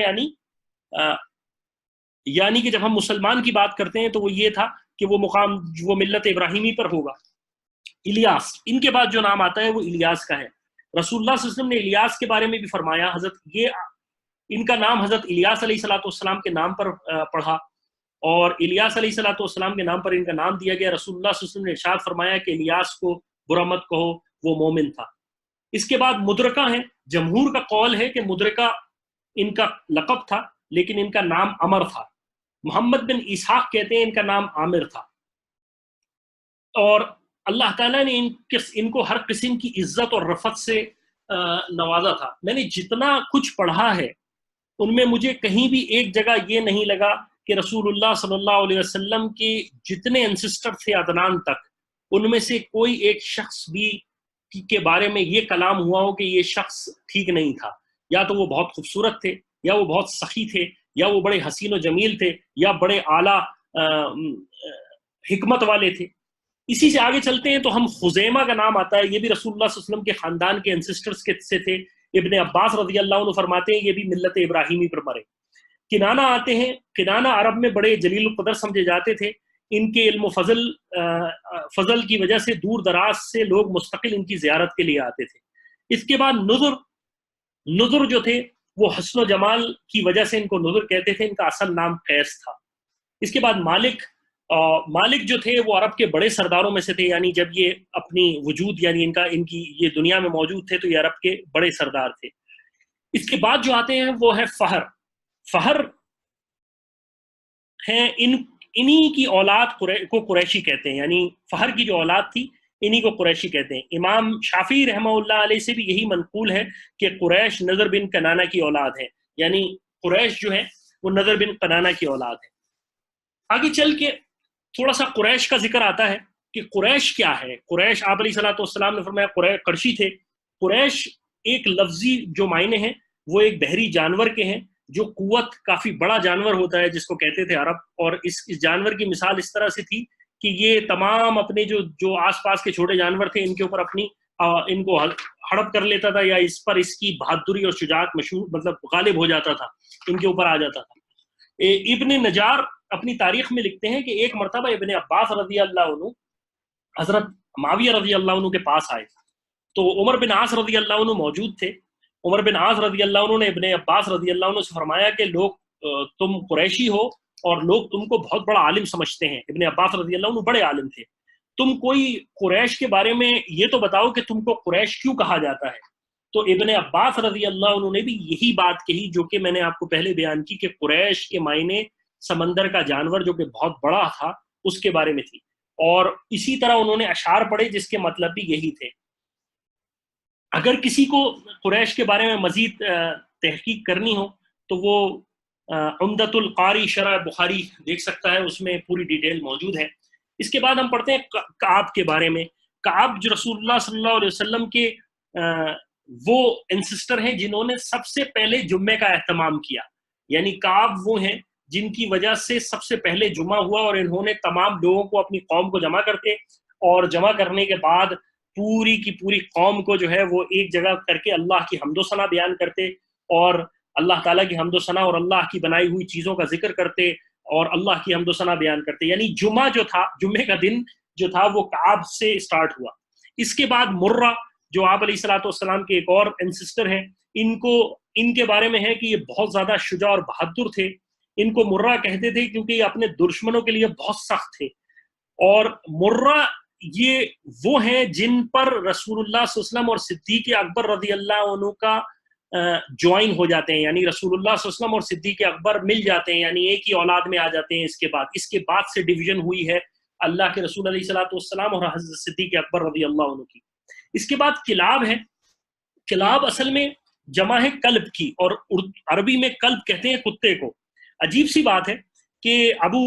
یعنی کہ جب ہم مسلمان کی بات کرتے ہیں تو وہ یہ تھا کہ وہ مقام وہ ملت ابراہیمی پر ہوگا۔ الیاس، ان کے بعد جو نام آتا ہے وہ الیاس کا ہے۔ رسول اللہ صلی اللہ علیہ وسلم نے الیاس کے بارے میں بھی فرمایا، ان کا نام حضرت الیاس علیہ السلام کے نام پر پڑھا، اور الیاس علیہ السلام کے نام پر ان کا نام دیا گیا۔ رسول اللہ صلی اللہ علیہ وسلم نے ارشاد فرمایا کہ الیاس کو برا مت کہو، وہ مومن تھا۔ اس کے بعد مدرکہ ہیں۔ جمہور کا قول ہے کہ مدرکہ ان کا لقب تھا، لیکن ان کا نام عمر تھا۔ محمد بن اسحاق کہتے ہیں ان کا نام عامر تھا، اور اللہ تعالیٰ نے ان کو ہر قسم کی عزت اور رفعت سے نوازا تھا۔ میں نے جتنا کچھ پڑھا ہے ان میں مجھے کہیں بھی ایک جگہ یہ نہیں لگا کہ رسول اللہ صلی اللہ علیہ وسلم کے جتنے انسسٹر تھے عدنان تک، ان میں سے کوئی ایک شخص بھی کے بارے میں یہ کلام ہوا ہو کہ یہ شخص ٹھیک نہیں تھا، یا تو وہ بہت خوبصورت تھے، یا وہ بہت سخی تھے، یا وہ بڑے حسین و جمیل تھے، یا بڑے اعلیٰ حکمت والے تھے۔ اسی سے آگے چلتے ہیں تو ہم خزیمہ کا نام آتا ہے، یہ بھی رسول اللہ صلی اللہ علیہ وسلم کے خاندان کے انسسٹرز سے تھے۔ ابن عباس رضی اللہ عنہ فرماتے ہیں یہ بھی ملت ابراہیمی پر مرے۔ کنانہ آتے ہیں۔ کنانہ عرب میں بڑے جلیل القدر سمجھے جاتے تھے، ان کے علم و فضل کی وجہ سے دور دراز سے لوگ مستقل ان کی زیارت کے لیے آتے تھے۔ اس کے بعد نضر جو تھے وہ حسن و جمال کی وجہ سے ان کو نضر کہتے تھے، ان کا اصل نام قیس تھا۔ اس کے بعد مالک جو تھے وہ عرب کے بڑے سرداروں میں سے تھے، یعنی جب یہ اپنی وجود یعنی ان کی یہ دنیا میں موجود تھے تو یہ عرب کے بڑے سردار تھے۔ اس کے بعد جو آتے ہیں وہ ہے فہر ہیں، انہی کی اولاد کو قریشی کہتے ہیں، یعنی فہر کی جو اولاد تھی انہی کو قریشی کہتے ہیں۔ امام شافعی رحمہ اللہ علیہ سے بھی یہی منقول ہے کہ قریش نضر بن کنانہ کی اولاد ہے، یعنی قریش جو ہے وہ نضر بن کنانہ کی اولاد ہے۔ آگے چل کے تھوڑا سا قریش کا ذکر آتا ہے کہ قریش کیا ہے۔ قریش آپ علیہ السلام نے فرمایا قرشی تھے۔ قریش ایک لفظی جو معنی ہیں وہ ایک بحری جانور کے ہیں، جو قوت کافی بڑا جانور ہوتا ہے جس کو کہتے تھے عرب، اور اس جانور کی مثال اس طرح سے تھی کہ یہ تمام اپنے جو آس پاس کے چھوٹے جانور تھے ان کے اوپر ان کو ہڑپ کر لیتا تھا، یا اس کی بہادری اور شجاعت مشہور غالب ہو جاتا تھا، ان کے اوپر آ جاتا تھا۔ ابن نجار اپنی تاریخ میں لکھتے ہیں کہ ایک مرتبہ ابن عباس رضی اللہ عنہ حضرت معاویہ رضی اللہ عنہ کے پاس آئے تو عمر بن عاص رضی اللہ عنہ موجود تھے۔ عمر بن عاص رضی اللہ عنہ نے ابن عباس رضی اللہ عنہ سے فرمایا کہ تم قریشی ہو اور لوگ تم کو بہت بڑا عالم سمجھتے ہیں۔ ابن عباس رضی اللہ عنہ بڑے عالم تھے، تم کوئی قریش کے بارے میں یہ تو بتاؤ کہ تم کو قریش کیوں کہا جاتا ہے؟ تو ابن عباس رضی اللہ عنہ نے بھی یہی بات کہی جو کہ میں نے آپ کو پہلے بیان کی، کہ قریش کے معنی سمندر کا جانور جو کہ بہت بڑا تھا اس کے بارے میں تھی، اور اسی طرح انہوں نے اشعار پڑھے جس کے مطلب بھی یہی تھے۔ اگر کسی کو قریش کے بارے میں مزید تحقیق کرنی ہو تو وہ عمدۃ القاری شرح بخاری دیکھ سکتا ہے، اس میں پوری ڈیٹیل موجود ہے۔ اس کے بعد ہم پڑھتے ہیں کعب کے بارے میں۔ کعب جو رسول اللہ صلی اللہ علیہ وسلم کے وہ انسسٹر ہیں جنہوں نے سب سے پہلے جمعے کا اہتمام کیا، یعنی کعب وہ ہیں جن کی وجہ سے سب سے پہلے جمعہ ہوا، اور انہوں نے تمام لوگوں کو، اپنی قوم کو جمع کرتے، اور جمع کرنے کے بعد پوری کی پوری قوم کو جو ہے وہ ایک جگہ کر کے اللہ کی حمد و ثنا بیان کرتے، اور اللہ تعالیٰ کی حمد و ثنا اور اللہ کی بنائی ہوئی چیزوں کا ذکر کرتے اور اللہ کی حمد و ثنا بیان کرتے. یعنی جمعہ جو تھا، جمعے کا دن جو تھا وہ کعب سے سٹارٹ ہوا. اس کے بعد مرہ جو آپ علیہ الصلوۃ والسلام کے ایک اور انسسٹر ہیں، ان کے بارے میں ہے کہ یہ بہت زیادہ شجاع اور بہادر تھے. ان کو مرہ کہتے تھے کیونکہ یہ اپنے دشمنوں کے لیے بہت سخت تھے. اور مرہ یہ وہ ہیں جن پر رسول اللہ صلی اللہ علیہ وسلم اور صدیق اکبر رضی اللہ عنہ کا جوائن ہو جاتے ہیں، یعنی رسول اللہ صلی اللہ علیہ وسلم اور صدیق اکبر مل جاتے ہیں، یعنی ایک ہی اولاد میں آ جاتے ہیں. اس کے بعد سے ڈویژن ہوئی ہے اللہ کے رسول علیہ الصلوۃ والسلام اور حضرت صدیق اکبر رضی اللہ عنہ کی. اس کے بعد کلاب ہے. کلاب اصل میں جمع ہے کلب کی، اور عربی میں کلب کہتے ہیں کتے کو. عجیب سی بات ہے کہ ابو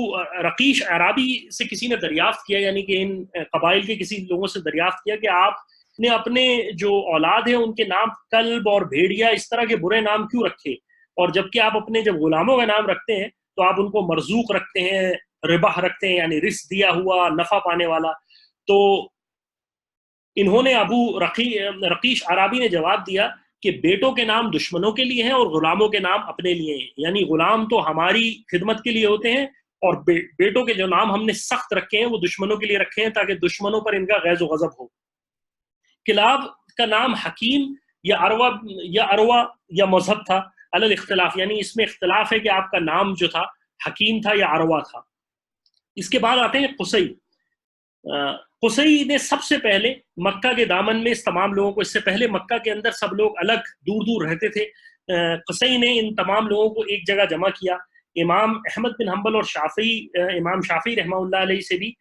رقیش اعرابی سے کسی نے دریافت کیا، یعنی کہ ان قبائل کے کسی لوگوں سے دریافت کیا کہ آپ نے اپنے جو اولاد ہیں ان کے نام کلب اور بھیڑیا اس طرح کے برے نام کیوں رکھے، اور جبکہ آپ اپنے جب غلاموں کا نام رکھتے ہیں تو آپ ان کو مرزوق رکھتے ہیں، ربح رکھتے ہیں، یعنی رزق دیا ہوا، نفع پانے والا. تو انہوں نے ابو رقیش اعرابی نے جواب دیا کہ بیٹوں کے نام دشمنوں کے لیے ہیں اور غلاموں کے نام اپنے لیے ہیں. یعنی غلام تو ہماری خدمت کے لیے ہوتے ہیں، اور بیٹوں کے جو نام ہم نے سخت رکھے ہیں وہ دشمنوں کے لیے رکھے ہیں تاکہ دشمنوں پر ان کا غیظ و غضب ہو. کلاب کا نام حکیم یا اروا یا مذہب تھا علی الاختلاف، یعنی اس میں اختلاف ہے کہ آپ کا نام جو تھا حکیم تھا یا اروا تھا. اس کے بعد آتے ہیں قصی. قصی نے سب سے پہلے مکہ کے دامن میں اس تمام لوگوں کو، اس سے پہلے مکہ کے اندر سب لوگ الگ دور دور رہتے تھے، قصی نے ان تمام لوگوں کو ایک جگہ جمع کیا. امام احمد بن حنبل اور امام شافعی رحمہ اللہ علیہ سے بھی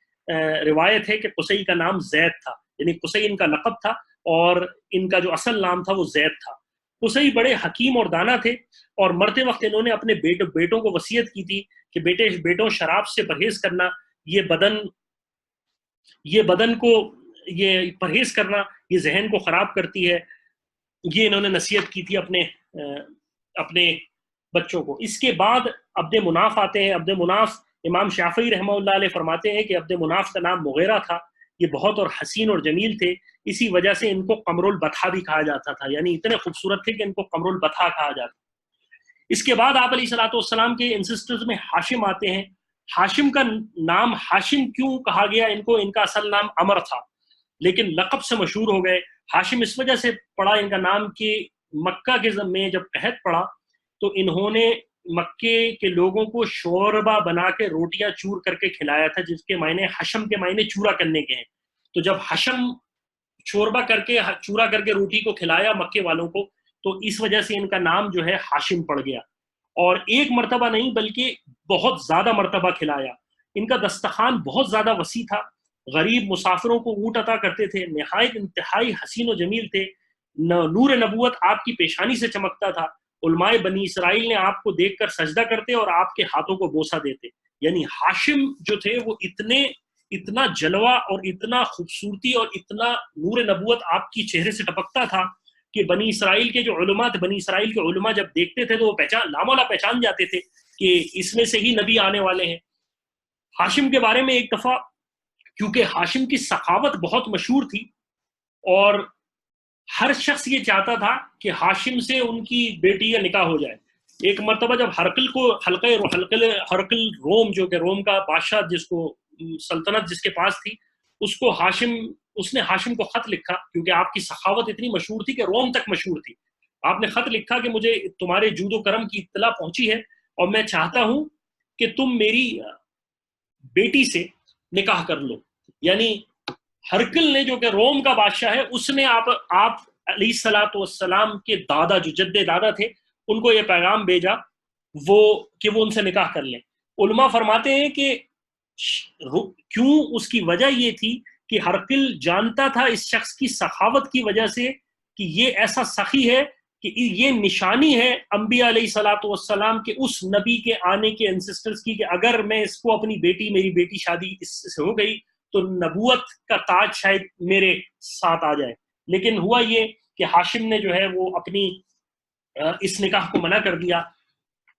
روایت ہے کہ قصی کا نام زید تھا، یعنی قصی ان کا لقب تھا اور ان کا جو اصل نام تھا وہ زید تھا. قصی بڑے حکیم اور دانا تھے، اور مرتے وقت انہوں نے اپنے بیٹوں کو وصیت کی تھی کہ بیٹوں شراب سے پرہیز کرنا، یہ بدن کو یہ پرہیز کرنا یہ ذہن کو خراب کرتی ہے. یہ انہوں نے نصیحت کی تھی اپنے بچوں کو. اس کے بعد عبد مناف آتے ہیں. عبد مناف امام شافعی رحمہ اللہ علیہ فرماتے ہیں کہ عبد مناف کا نام مغیرہ تھا. یہ بہت اور حسین اور جمیل تھے، اسی وجہ سے ان کو قمر البطحہ بھی کہا جاتا تھا، یعنی اتنے خوبصورت تھے کہ ان کو قمر البطحہ کہا جاتا. اس کے بعد آپ علیہ الصلوۃ والسلام کے انسسٹرز میں ہاشم آتے ہیں. ہاشم کا نام ہاشم کیوں کہا گیا؟ ان کا اصل نام عمر تھا، لیکن لقب سے مشہور ہو گئے. ہاشم اس وجہ سے پڑا ان کا نام کہ مکہ کے میں جب قحط پڑا تو انہوں نے مکے کے لوگوں کو شوربہ بنا کے روٹیاں چور کر کے کھلایا تھا، جس کے معنی حشم کے معنی چورا کرنے کے ہیں. تو جب حشم چوربہ چورا کر کے روٹی کو کھلایا مکے والوں کو، تو اس وجہ سے ان کا نام جو ہے ہاشم پڑ گیا. اور ایک مرتبہ نہیں بلکہ بہت زیادہ مرتبہ کھلایا. ان کا دسترخوان بہت زیادہ وسیع تھا، غریب مسافروں کو اونٹ عطا کرتے تھے، نہایت انتہائی حسین و جمیل تھے. نور نبوت آپ کی پیشانی سے چمکتا تھا. علماء بنی اسرائیل نے آپ کو دیکھ کر سجدہ کرتے اور آپ کے ہاتھوں کو بوسہ دیتے. یعنی ہاشم جو تھے وہ اتنا جلوہ اور اتنا خوبصورتی اور اتنا نور نبوت آپ کی چہرے سے ٹپکتا تھا کہ بنی اسرائیل کے جو علماء تھے، بنی اسرائیل کے علماء جب دیکھتے تھے تو وہ لامولا پہچان جاتے تھے کہ اس میں سے ہی نبی آنے والے ہیں. ہاشم کے بارے میں ایک دفعہ، کیونکہ ہاشم کی سخاوت بہت مشہور تھی اور ہر شخص یہ چاہتا تھا کہ ہاشم سے ان کی بیٹی کا نکاح ہو جائے. ایک مرتبہ جب ہرقل روم، جو کہ روم کا بادشاہ جس کو سلطنت جس کے پاس تھی، اس نے ہاشم کو خط لکھا، کیونکہ آپ کی سخاوت اتنی مشہور تھی کہ روم تک مشہور تھی. آپ نے خط لکھا کہ مجھے تمہارے جود و کرم کی اطلاع پہنچی ہے اور میں چاہتا ہوں کہ تم میری بیٹی سے نکاح کر لو. یعنی ہرقل نے، جو کہ روم کا بادشاہ ہے، اس نے آپ علیہ الصلوۃ والسلام کے دادا، جو جد دادا تھے، ان کو یہ پیغام بھیجا کہ وہ ان سے نکاح کر لیں. علماء فرماتے ہیں کہ کیوں، اس کی وجہ یہ تھی کہ ہرقل جانتا تھا اس شخص کی سخاوت کی وجہ سے کہ یہ ایسا سخی ہے کہ یہ نشانی ہے انبیاء علیہ الصلوۃ والسلام کے اس نبی کے آنے کے انسسٹرز کی کہ اگر میں اس کو میری بیٹی شادی اس سے ہو گئی تو نبوت کا تاج شاید میرے ساتھ آ جائے. لیکن ہوا یہ کہ ہاشم نے جو ہے وہ اپنی اس نکاح کو منع کر دیا.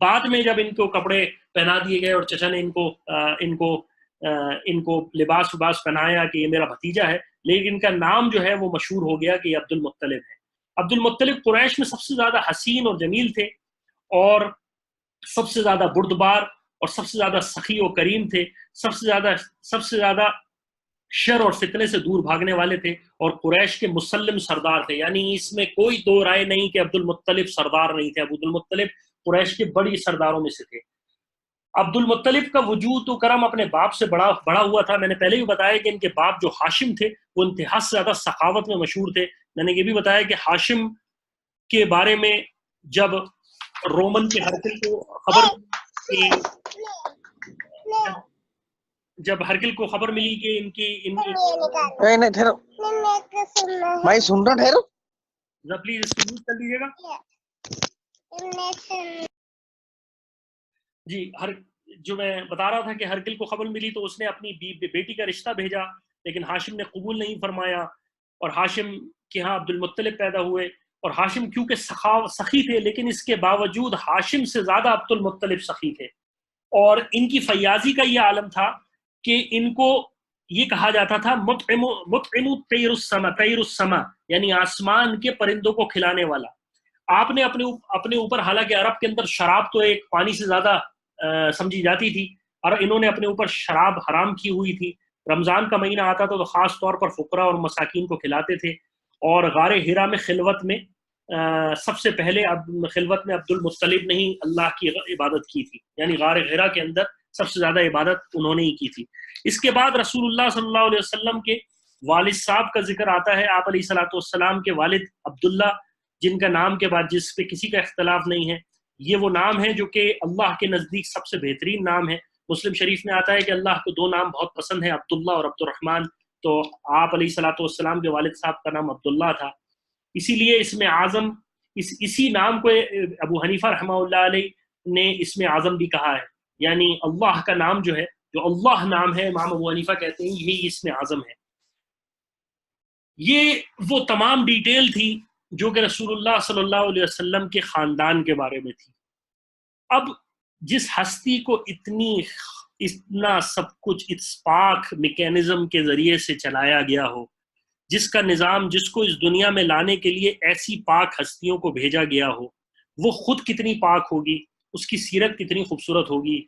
بعد میں جب ان کو کپڑے پہنا دیے گئے اور چچا نے ان کو لباس وباس پہنایا کہ یہ میرا بھتیجا ہے، لیکن ان کا نام جو ہے وہ مشہور ہو گیا کہ یہ عبد المطلب ہے۔ عبد المطلب قریش میں سب سے زیادہ حسین اور جمیل تھے، اور سب سے زیادہ بردبار اور سب سے زیادہ سخی و کریم تھے، سب سے زیادہ شر اور فتنے سے دور بھاگنے والے تھے، اور قریش کے مسلم سردار تھے۔ یعنی اس میں کوئی دو رائے نہیں کہ عبد المطلب سردار نہیں تھے، عبد المطلب قریش کے بڑی سرداروں میں سے تھے۔ عبد المطلب کا وجود و کرم اپنے باپ سے بڑا ہوا تھا۔ میں نے پہلے بھی بتایا کہ ان کے باپ جو ہاشم تھے وہ انتہا سے زیادہ سخاوت میں مشہور تھے۔ میں نے یہ بھی بتایا کہ ہاشم کے بارے میں جب رومن کے ہرکل کو خبر ملی کہ ان کی میں سن رہا ٹھہرو، پلیز اس کو یوز کر لیجیے گا جی۔ جو میں بتا رہا تھا کہ ہرکل کو خبر ملی تو اس نے اپنی بیٹی کا رشتہ بھیجا، لیکن ہاشم نے قبول نہیں فرمایا، اور ہاشم کے ہاں عبد المطلب پیدا ہوئے۔ اور ہاشم کیونکہ سخی تھے، لیکن اس کے باوجود ہاشم سے زیادہ عبد المطلب سخی تھے، اور ان کی فیاضی کا یہ عالم تھا کہ ان کو یہ کہا جاتا تھا مطعم طیر السما، یعنی آسمان کے پرندوں کو کھلانے والا۔ آپ نے اپنے اوپر، حالانکہ عرب کے اندر شراب تو ایک پانی سے زیادہ سمجھی جاتی تھی، اور انہوں نے اپنے اوپر شراب حرام کی ہوئی تھی۔ رمضان کا مہینہ آتا تھا تو خاص طور پر فقراء اور مساکین کو کھلاتے تھے، اور غار ہرا میں خلوت میں سب سے پہلے خلوت میں عبد المطلب نے ہی اللہ کی عبادت کی تھی، یعنی غار ہرا کے اندر سب سے زیادہ عبادت انہوں نے ہی کی تھی۔ اس کے بعد رسول اللہ صلی اللہ علیہ وسلم کے والد صاحب کا ذکر آتا ہے۔ آپ علیہ الصلوۃ والسلام کے والد عبداللہ، جن کا نام کے بعد جس پہ کسی کا اختلاف نہیں ہے، یہ وہ نام ہے جو کہ اللہ کے نزدیک سب سے بہترین نام ہے۔ مسلم شریف میں آتا ہے کہ اللہ کو دو نام بہت پسند ہیں، عبداللہ اور عبد الرحمن، تو آپ علیہ الصلوۃ والسلام کے والد صاحب کا نام عبداللہ تھا، اسی لیے اسم اعظم اسی نام کو ابو حنیفہ رحمہ اللہ علیہ نے اسم اعظم بھی کہا ہے، یعنی اللہ کا نام جو ہے، جو اللہ نام ہے، امام ابو حنیفہ کہتے ہیں یہی اسم اعظم ہے۔ یہ وہ تمام ڈیٹیل تھی جو کہ رسول اللہ صلی اللہ علیہ وسلم کے خاندان کے بارے میں تھی۔ اب جس ہستی کو اتنا سب کچھ اس پاک میکینزم کے ذریعے سے چلایا گیا ہو، جس کا نظام، جس کو اس دنیا میں لانے کے لیے ایسی پاک ہستیوں کو بھیجا گیا ہو، وہ خود کتنی پاک ہوگی، اس کی سیرت کتنی خوبصورت ہوگی،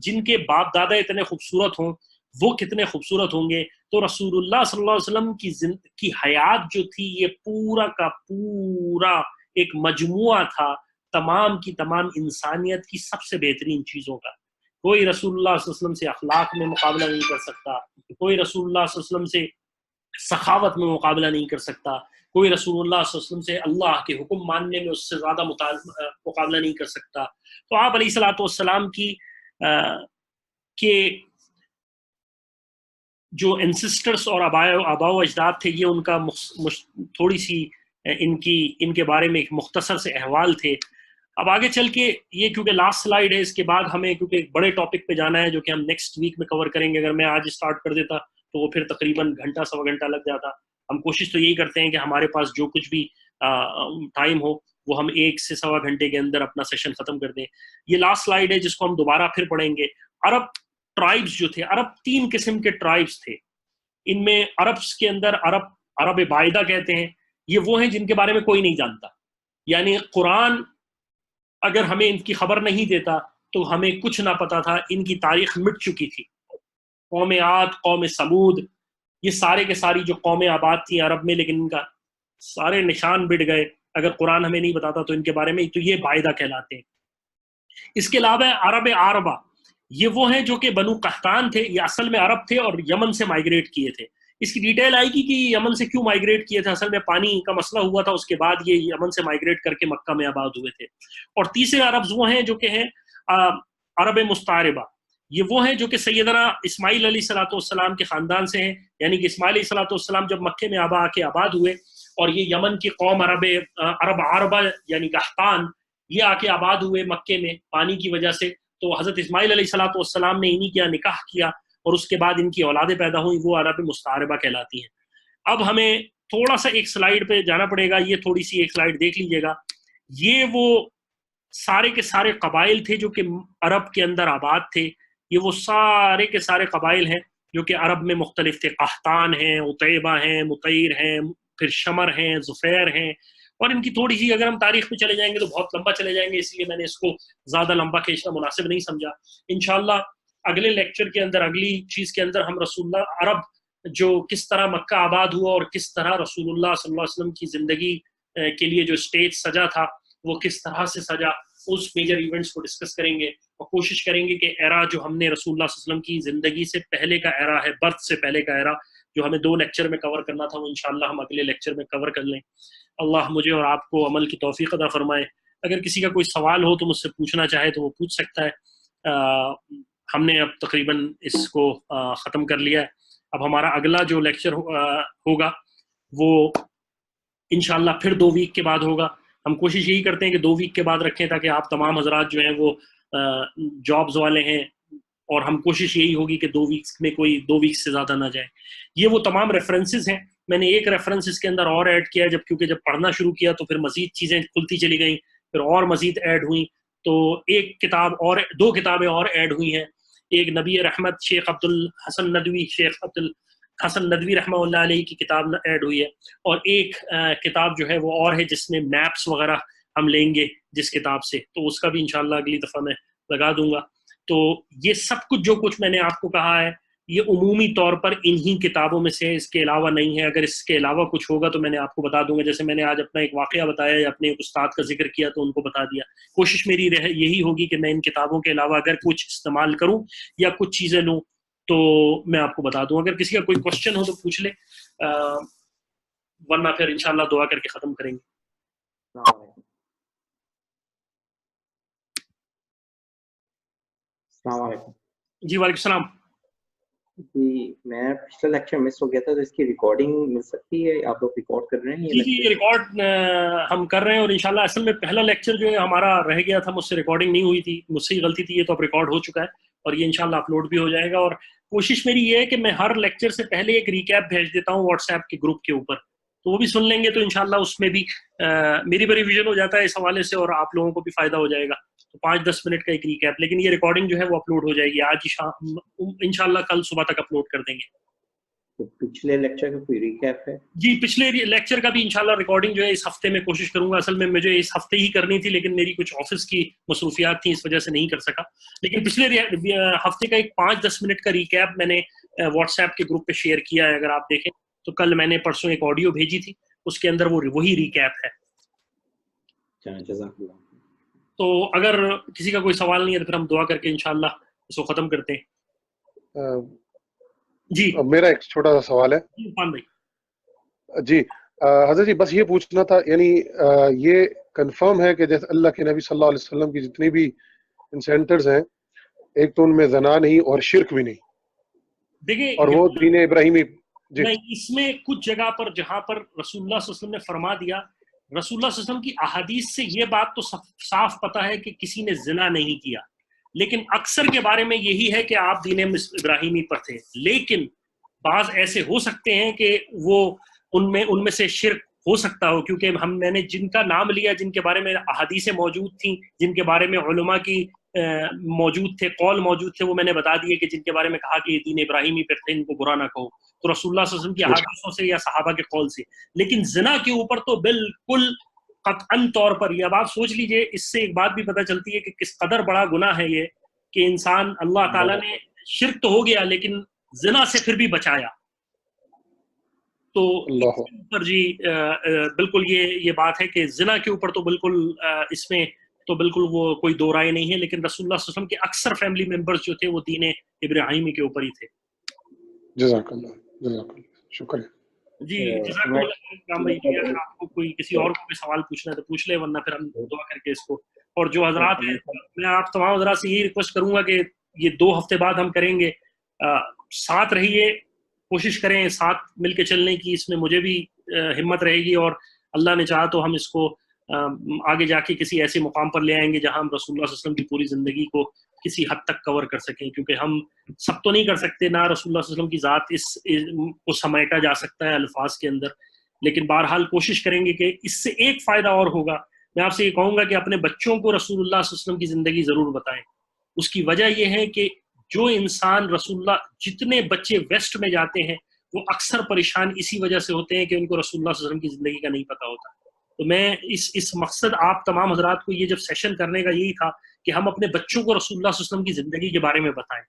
جن کے باپ دادا اتنے خوبصورت ہوں وہ کتنے خوبصورت ہوں گے۔ تو رسول اللہ صلی اللہ علیہ وسلم کی حیات جو تھی، یہ پورا کا پورا ایک مجموعہ تھا تمام کی تمام انسانیت کی سب سے بہترین چیزوں کا۔ کوئی رسول اللہ صلی اللہ علیہ وسلم سے اخلاق میں مقابلہ نہیں کر سکتا، کوئی رسول اللہ صلی اللہ علیہ وسلم سے سخاوت میں مقابلہ نہیں کر سکتا، کوئی رسول اللہ صلی اللہ علیہ وسلم سے اللہ کے حکم ماننے میں اس سے زیادہ مقابلہ نہیں کر سکتا۔ تو آپ علیہ الصلوۃ والسلام کے جو انسسٹرس اور آباء و اجداد تھے، یہ ان کا تھوڑی سی ان کے بارے میں ایک مختصر سے احوال تھے۔ اب آگے چل کے یہ کیونکہ لاسٹ سلائیڈ ہے، اس کے بعد ہمیں کیونکہ ایک بڑے ٹاپک پہ جانا ہے جو کہ ہم نیکسٹ ویک میں کور کریں گے۔ اگر میں آج اسٹارٹ کر دیتا تو وہ پھر تقریباً گھنٹہ سوا گھنٹہ لگ جاتا۔ ہم کوشش تو یہی کرتے ہیں کہ ہمارے پاس جو کچھ بھی ٹائم ہو وہ ہم 1 سے سوا گھنٹے کے اندر اپنا سیشن ختم کر دیں۔ یہ لاسٹ سلائیڈ ہے جس کو ہم دوبارہ پھر پڑھیں گے۔ عرب ٹرائبس جو تھے، عرب 3 قسم کے ٹرائبس تھے۔ ان میں عربس کے اندر عرب باعدہ کہتے ہیں، یہ وہ ہیں جن کے بارے میں کوئی نہیں جانتا، یعنی قرآن اگر ہمیں ان کی خبر نہیں دیتا تو ہمیں کچھ نہ پتا تھا۔ ان کی تاریخ مٹ چکی تھی۔ قوم عاد، قوم سمود، یہ سارے کے ساری جو قومیں آباد تھیں عرب میں، لیکن ان کا سارے نشان بٹ گئے۔ اگر قرآن ہمیں نہیں بتاتا تو ان کے بارے میں، تو یہ باعدہ کہلاتے ہیں۔ اس کے علاوہ عرب عربہ، یہ وہ ہیں جو کہ بنو قحطان تھے، یہ اصل میں عرب تھے اور یمن سے مائگریٹ کیے تھے۔ اس کی ڈیٹیل آئے گی کہ یمن سے کیوں مائگریٹ کیے تھے، اصل میں پانی کا مسئلہ ہوا تھا، اس کے بعد یہ یمن سے مائگریٹ کر کے مکہ میں آباد ہوئے تھے۔ اور تیسرے عرب وہ ہیں جو کہ ہیں عرب مستعربہ، یہ وہ ہیں جو کہ سیدنا اسماعیل علیہ الصلوۃ والسلام کے خاندان سے ہیں، یعنی کہ اسماعیل علیہ الصلوۃ والسلام جب مکے میں آ کے آباد ہوئے اور یہ یمن کی قوم عرب عربہ یعنی قحطان، یہ آ کے آباد ہوئے مکے میں پانی کی وجہ سے، تو حضرت اسماعیل علیہ الصلوۃ والسلام نے انہی کیا نکاح کیا اور اس کے بعد ان کی اولادیں پیدا ہوئیں، وہ عرب مستعربہ کہلاتی ہیں۔ اب ہمیں تھوڑا سا ایک سلائیڈ پہ جانا پڑے گا، یہ تھوڑی سی ایک سلائیڈ دیکھ لیجئے گا۔ یہ وہ سارے کے سارے قبائل تھے جو کہ عرب کے اندر آباد تھے، یہ وہ سارے کے سارے قبائل ہیں جو کہ عرب میں مختلف تھے. قحطان ہیں، عتیبہ ہیں، مطیر ہیں، پھر شمر ہیں، زفیر ہیں، اور ان کی تھوڑی سی اگر ہم تاریخ میں چلے جائیں گے تو بہت لمبا چلے جائیں گے، اس لیے میں نے اس کو زیادہ لمبا کھینچنا مناسب نہیں سمجھا. انشاءاللہ اگلے لیکچر کے اندر، اگلی چیز کے اندر، ہم رسول اللہ عرب جو کس طرح مکہ آباد ہوا اور کس طرح رسول اللہ صلی اللہ علیہ وسلم کی زندگی کے لیے جو اسٹیج سجا تھا وہ کس طرح سے سجا، اس میجر ایونٹس کو ڈسکس کریں گے، اور کوشش کریں گے کہ ایرا جو ہم نے رسول اللہ صلی اللہ علیہ وسلم کی زندگی سے پہلے کا ایرا ہے، برتھ سے پہلے کا ایرا، جو ہمیں 2 لیکچر میں کور کرنا تھا، وہ انشاءاللہ ہم اگلے لیکچر میں کور کر لیں. اللہ مجھے اور آپ کو عمل کی توفیق عطا فرمائے. اگر کسی کا کوئی سوال ہو تو مجھ سے پوچھنا چاہے تو وہ پوچھ سکتا ہے. ہم نے اب تقریباً اس کو ختم کر لیا ہے. اب ہمارا اگلا جو لیکچر ہوگا وہ انشاءاللہ پھر 2 ویک کے بعد ہوگا. ہم کوشش یہی کرتے ہیں کہ 2 ویک کے بعد رکھیں تاکہ آپ تمام حضرات جو ہیں وہ جابز والے ہیں، اور ہم کوشش یہی ہوگی کہ 2 ویکس میں کوئی 2 ویکس سے زیادہ نہ جائے. یہ وہ تمام ریفرنسز ہیں. میں نے ایک ریفرنس اس کے اندر اور ایڈ کیا کیونکہ جب پڑھنا شروع کیا تو پھر مزید چیزیں کھلتی چلی گئیں، پھر اور مزید ایڈ ہوئیں، تو ایک کتاب اور 2 کتابیں اور ایڈ ہوئی ہیں. ایک نبی رحمت شیخ عبد الحسن ندوی رحمہ اللہ علیہ کی کتاب ایڈ ہوئی ہے، اور ایک کتاب جو ہے وہ اور ہے جس میں میپس وغیرہ ہم لیں گے جس کتاب سے، تو اس کا بھی انشاءاللہ اگلی دفعہ میں لگا دوں گا. تو یہ سب کچھ جو کچھ میں نے آپ کو کہا ہے یہ عمومی طور پر انہی کتابوں میں سے، اس کے علاوہ نہیں ہے. اگر اس کے علاوہ کچھ ہوگا تو میں نے آپ کو بتا دوں گا. جیسے میں نے آج اپنا ایک واقعہ بتایا یا اپنے ایک استاد کا ذکر کیا تو ان کو بتا دیا. کوشش میری یہی ہوگی کہ میں ان کتابوں کے علاوہ اگر کچھ استعمال کروں یا کچھ چیزیں لوں تو میں آپ کو بتا دوں. اگر کسی کا کوئی کوشچن ہو تو پوچھ لے، ورنہ پھر انشاءاللہ دعا کر کے ختم کریں گے. السلام علیکم. جی وعلیکم السلام. جی میں پچھلا لیکچر مس ہو گیا تھا، تو اس کی ریکارڈنگ مل سکتی ہے؟ آپ لوگ ریکارڈ کر رہے ہیں؟ جی ریکارڈ ہم کر رہے ہیں، اور انشاءاللہ اصل میں پہلا لیکچر جو ہے ہمارا رہ گیا تھا، مجھ سے ریکارڈنگ نہیں ہوئی تھی، مجھ سے ہی غلطی تھی. یہ تو اب ریکارڈ ہو چکا ہے اور یہ انشاءاللہ اپلوڈ بھی ہو جائے گا. اور کوشش میری یہ ہے کہ میں ہر لیکچر سے پہلے ایک ریکیپ بھیج دیتا ہوں واٹس ایپ کے گروپ کے اوپر، تو وہ بھی سن لیں گے تو انشاءاللہ اس میں بھی میری بھی ریویژن ہو جاتا ہے اس حوالے سے، اور آپ لوگوں کو بھی فائدہ ہو جائے گا. تو 5-10 منٹ کا ایک ریکیپ، لیکن یہ ریکارڈنگ جو ہے وہ اپلوڈ ہو جائے گی آج شام، انشاءاللہ کل صبح تک اپلوڈ کر دیں گے. تو پچھلے لیکچر کا کوئی ریکیپ ہے؟ جی پچھلے لیکچر کا بھی انشاءاللہ ریکارڈنگ جو ہے اس ہفتے میں کوشش کروں گا. اصل میں مجھے اس ہفتے ہی کرنی تھی لیکن میری کچھ آفس کی مصروفیات تھیں، اس وجہ سے نہیں کر سکا. لیکن پچھلے ہفتے کا ایک 5-10 منٹ کا ریکیپ میں نے واٹس ایپ کے گروپ پہ شیئر کیا ہے. اگر آپ دیکھیں تو کل میں نے پرسوں ایک آڈیو بھیجی تھی، اس کے اندر وہی ریکیپ ہے. جزاک اللہ. تو اگر کسی کا کوئی سوال نہیں ہے تو پھر ہم دعا کر کے انشاءاللہ اس کو ختم کرتے ہیں. جی میرا ایک چھوٹا سا سوال ہے. عرفان بھائی. جی حضرت جی بس یہ پوچھنا تھا، یعنی یہ کنفرم ہے کہ جیسے اللہ کے نبی صلی اللہ علیہ وسلم کی جتنی بھی سینٹرز ہیں، ایک تو ان میں زنا نہیں اور شرک بھی نہیں، دیکھیں اور وہ دین ابراہیمی؟ جی نہیں، اس میں کچھ جگہ پر جہاں پر رسول اللہ صلی اللہ علیہ وسلم نے فرما دیا، رسول اللہ صلی اللہ علیہ وسلم کی احادیث سے یہ بات تو صاف پتہ ہے کہ کسی نے زنا نہیں کیا، لیکن اکثر کے بارے میں یہی ہے کہ آپ دین ابراہیمی پر تھے. لیکن بعض ایسے ہو سکتے ہیں کہ وہ ان میں سے شرک ہو سکتا ہو، کیونکہ میں نے جن کا نام لیا، جن کے بارے میں احادیثیں موجود تھیں، جن کے بارے میں علماء کی موجود تھے، قول موجود تھے، وہ میں نے بتا دیے کہ جن کے بارے میں کہا کہ یہ دین ابراہیمی پر تھے، ان کو برا نہ کہو، تو رسول اللہ صلی اللہ علیہ وسلم کی احادیثوں سے یا صحابہ کے قول سے. لیکن زنا کے اوپر تو بالکل قطعاً طور پر یہ اب آپ سوچ لیجئے، اس سے ایک بات بھی پتہ چلتی ہے کہ کس قدر بڑا گناہ ہے یہ، کہ انسان، اللہ تعالیٰ نے شرک تو ہو گیا لیکن زنا سے پھر بھی بچایا. تو اس کے اوپر جی بالکل یہ بات ہے کہ زنا کے اوپر تو بالکل اس میں تو بالکل وہ کوئی دو رائے نہیں ہے. لیکن رسول اللہ صلی اللہ علیہ وسلم کے اکثر فیملی ممبرز جو تھے وہ دین ابراہیمی کے اوپر ہی تھے. جزاک اللہ، شکریہ. جی جزاک اللہ. اگر آپ کو کوئی کسی اور کو سوال پوچھنا ہے تو پوچھ لے، ورنہ پھر ہم دعا کر کے اس کو. اور جو حضرات ہیں، میں آپ تمام حضرات سے یہی ریکویسٹ کروں گا کہ یہ 2 ہفتے بعد ہم کریں گے، ساتھ رہیے، کوشش کریں ساتھ مل کے چلنے کی. اس میں مجھے بھی ہمت رہے گی، اور اللہ نے چاہا تو ہم اس کو آگے جا کے کسی ایسے مقام پر لے آئیں گے جہاں ہم رسول اللہ صلی اللہ علیہ وسلم کی پوری زندگی کو کسی حد تک کور کر سکیں. کیونکہ ہم سب تو نہیں کر سکتے، نہ رسول اللہ صلی اللہ علیہ وسلم کی ذات اس کو سمیٹا جا سکتا ہے الفاظ کے اندر، لیکن بہرحال کوشش کریں گے کہ اس سے ایک فائدہ اور ہوگا میں آپ سے یہ کہوں گا کہ اپنے بچوں کو رسول اللہ صلی اللہ علیہ وسلم کی زندگی ضرور بتائیں. اس کی وجہ یہ ہے کہ جو انسان رسول اللہ، جتنے بچے ویسٹ میں جاتے ہیں وہ اکثر پریشان اسی وجہ سے ہوتے ہیں کہ ان کو رسول اللہ صلی اللہ علیہ وسلم کی زندگی کا نہیں پتا ہوتا. تو میں اس مقصد آپ تمام حضرات کو یہ جب سیشن کرنے کا یہی تھا کہ ہم اپنے بچوں کو رسول اللہ صلی اللہ علیہ وسلم کی زندگی کے بارے میں بتائیں.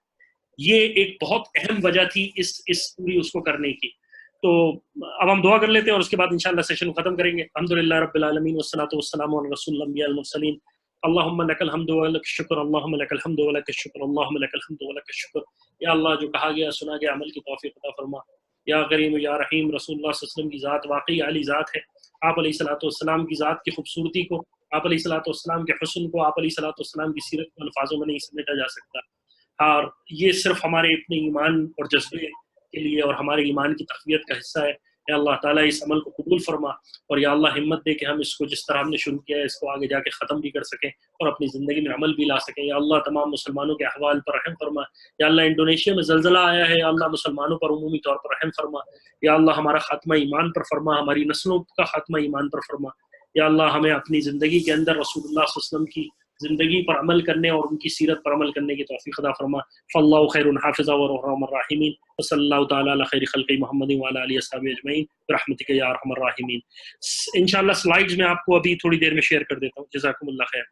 یہ ایک بہت اہم وجہ تھی اس پوری اس کو کرنے کی. تو اب ہم دعا کر لیتے ہیں اور اس کے بعد انشاءاللہ سیشن کو ختم کریں گے. الحمدللہ رب العالمین والصلاۃ والسلام علی رسول الانبیاء المرسلین. اللہم لک الحمد ولک الشکر، اللہم لک الحمد ولک الشکر، اللہم لک الحمد ولک الشکر. یا اللہ جو کہا گیا سنا گیا عمل کی توفیق عطا فرما. یا کریم یا رحیم، رسول اللہ صلی اللہ علیہ وسلم کی ذات واقعی عالی ذات ہے. آپ علیہ الصلوۃ والسلام کی ذات کی خوبصورتی کو، آپ علیہ الصلوۃ والسلام کے حسن کو، آپ علیہ الصلوۃ والسلام کی سیرت کو الفاظوں میں نہیں سمیٹا جا سکتا. اور یہ صرف ہمارے اپنے ایمان اور جذبے کے لیے اور ہمارے ایمان کی تقویت کا حصہ ہے. یا اللہ تعالیٰ اس عمل کو قبول فرما، اور یا اللہ ہمت دے کہ ہم اس کو جس طرح ہم نے شروع کیا ہے اس کو آگے جا کے ختم بھی کر سکیں اور اپنی زندگی میں عمل بھی لا سکیں. یا اللہ تمام مسلمانوں کے احوال پر رحم فرما. یا اللہ انڈونیشیا میں زلزلہ آیا ہے، یا اللہ مسلمانوں پر عمومی طور پر رحم فرما. یا اللہ ہمارا خاتمہ ایمان پر فرما، ہماری نسلوں کا خاتمہ ایمان پر فرما. یا اللہ ہمیں اپنی زندگی کے اندر رسول اللہ صلی اللہ علیہ وسلم کی زندگی پر عمل کرنے اور ان کی سیرت پر عمل کرنے کی توفیق عطا فرما. فاللہ خیر حافظ وارحم الراحمین، وصلی اللہ تعالی علی خیر خلق محمد وعلی آلہ وصحبہ اجمعین برحمتک یا ارحم الراحمین. انشاءاللہ سلائیڈز میں آپ کو ابھی تھوڑی دیر میں شیئر کر دیتا ہوں. جزاکم اللہ خیر.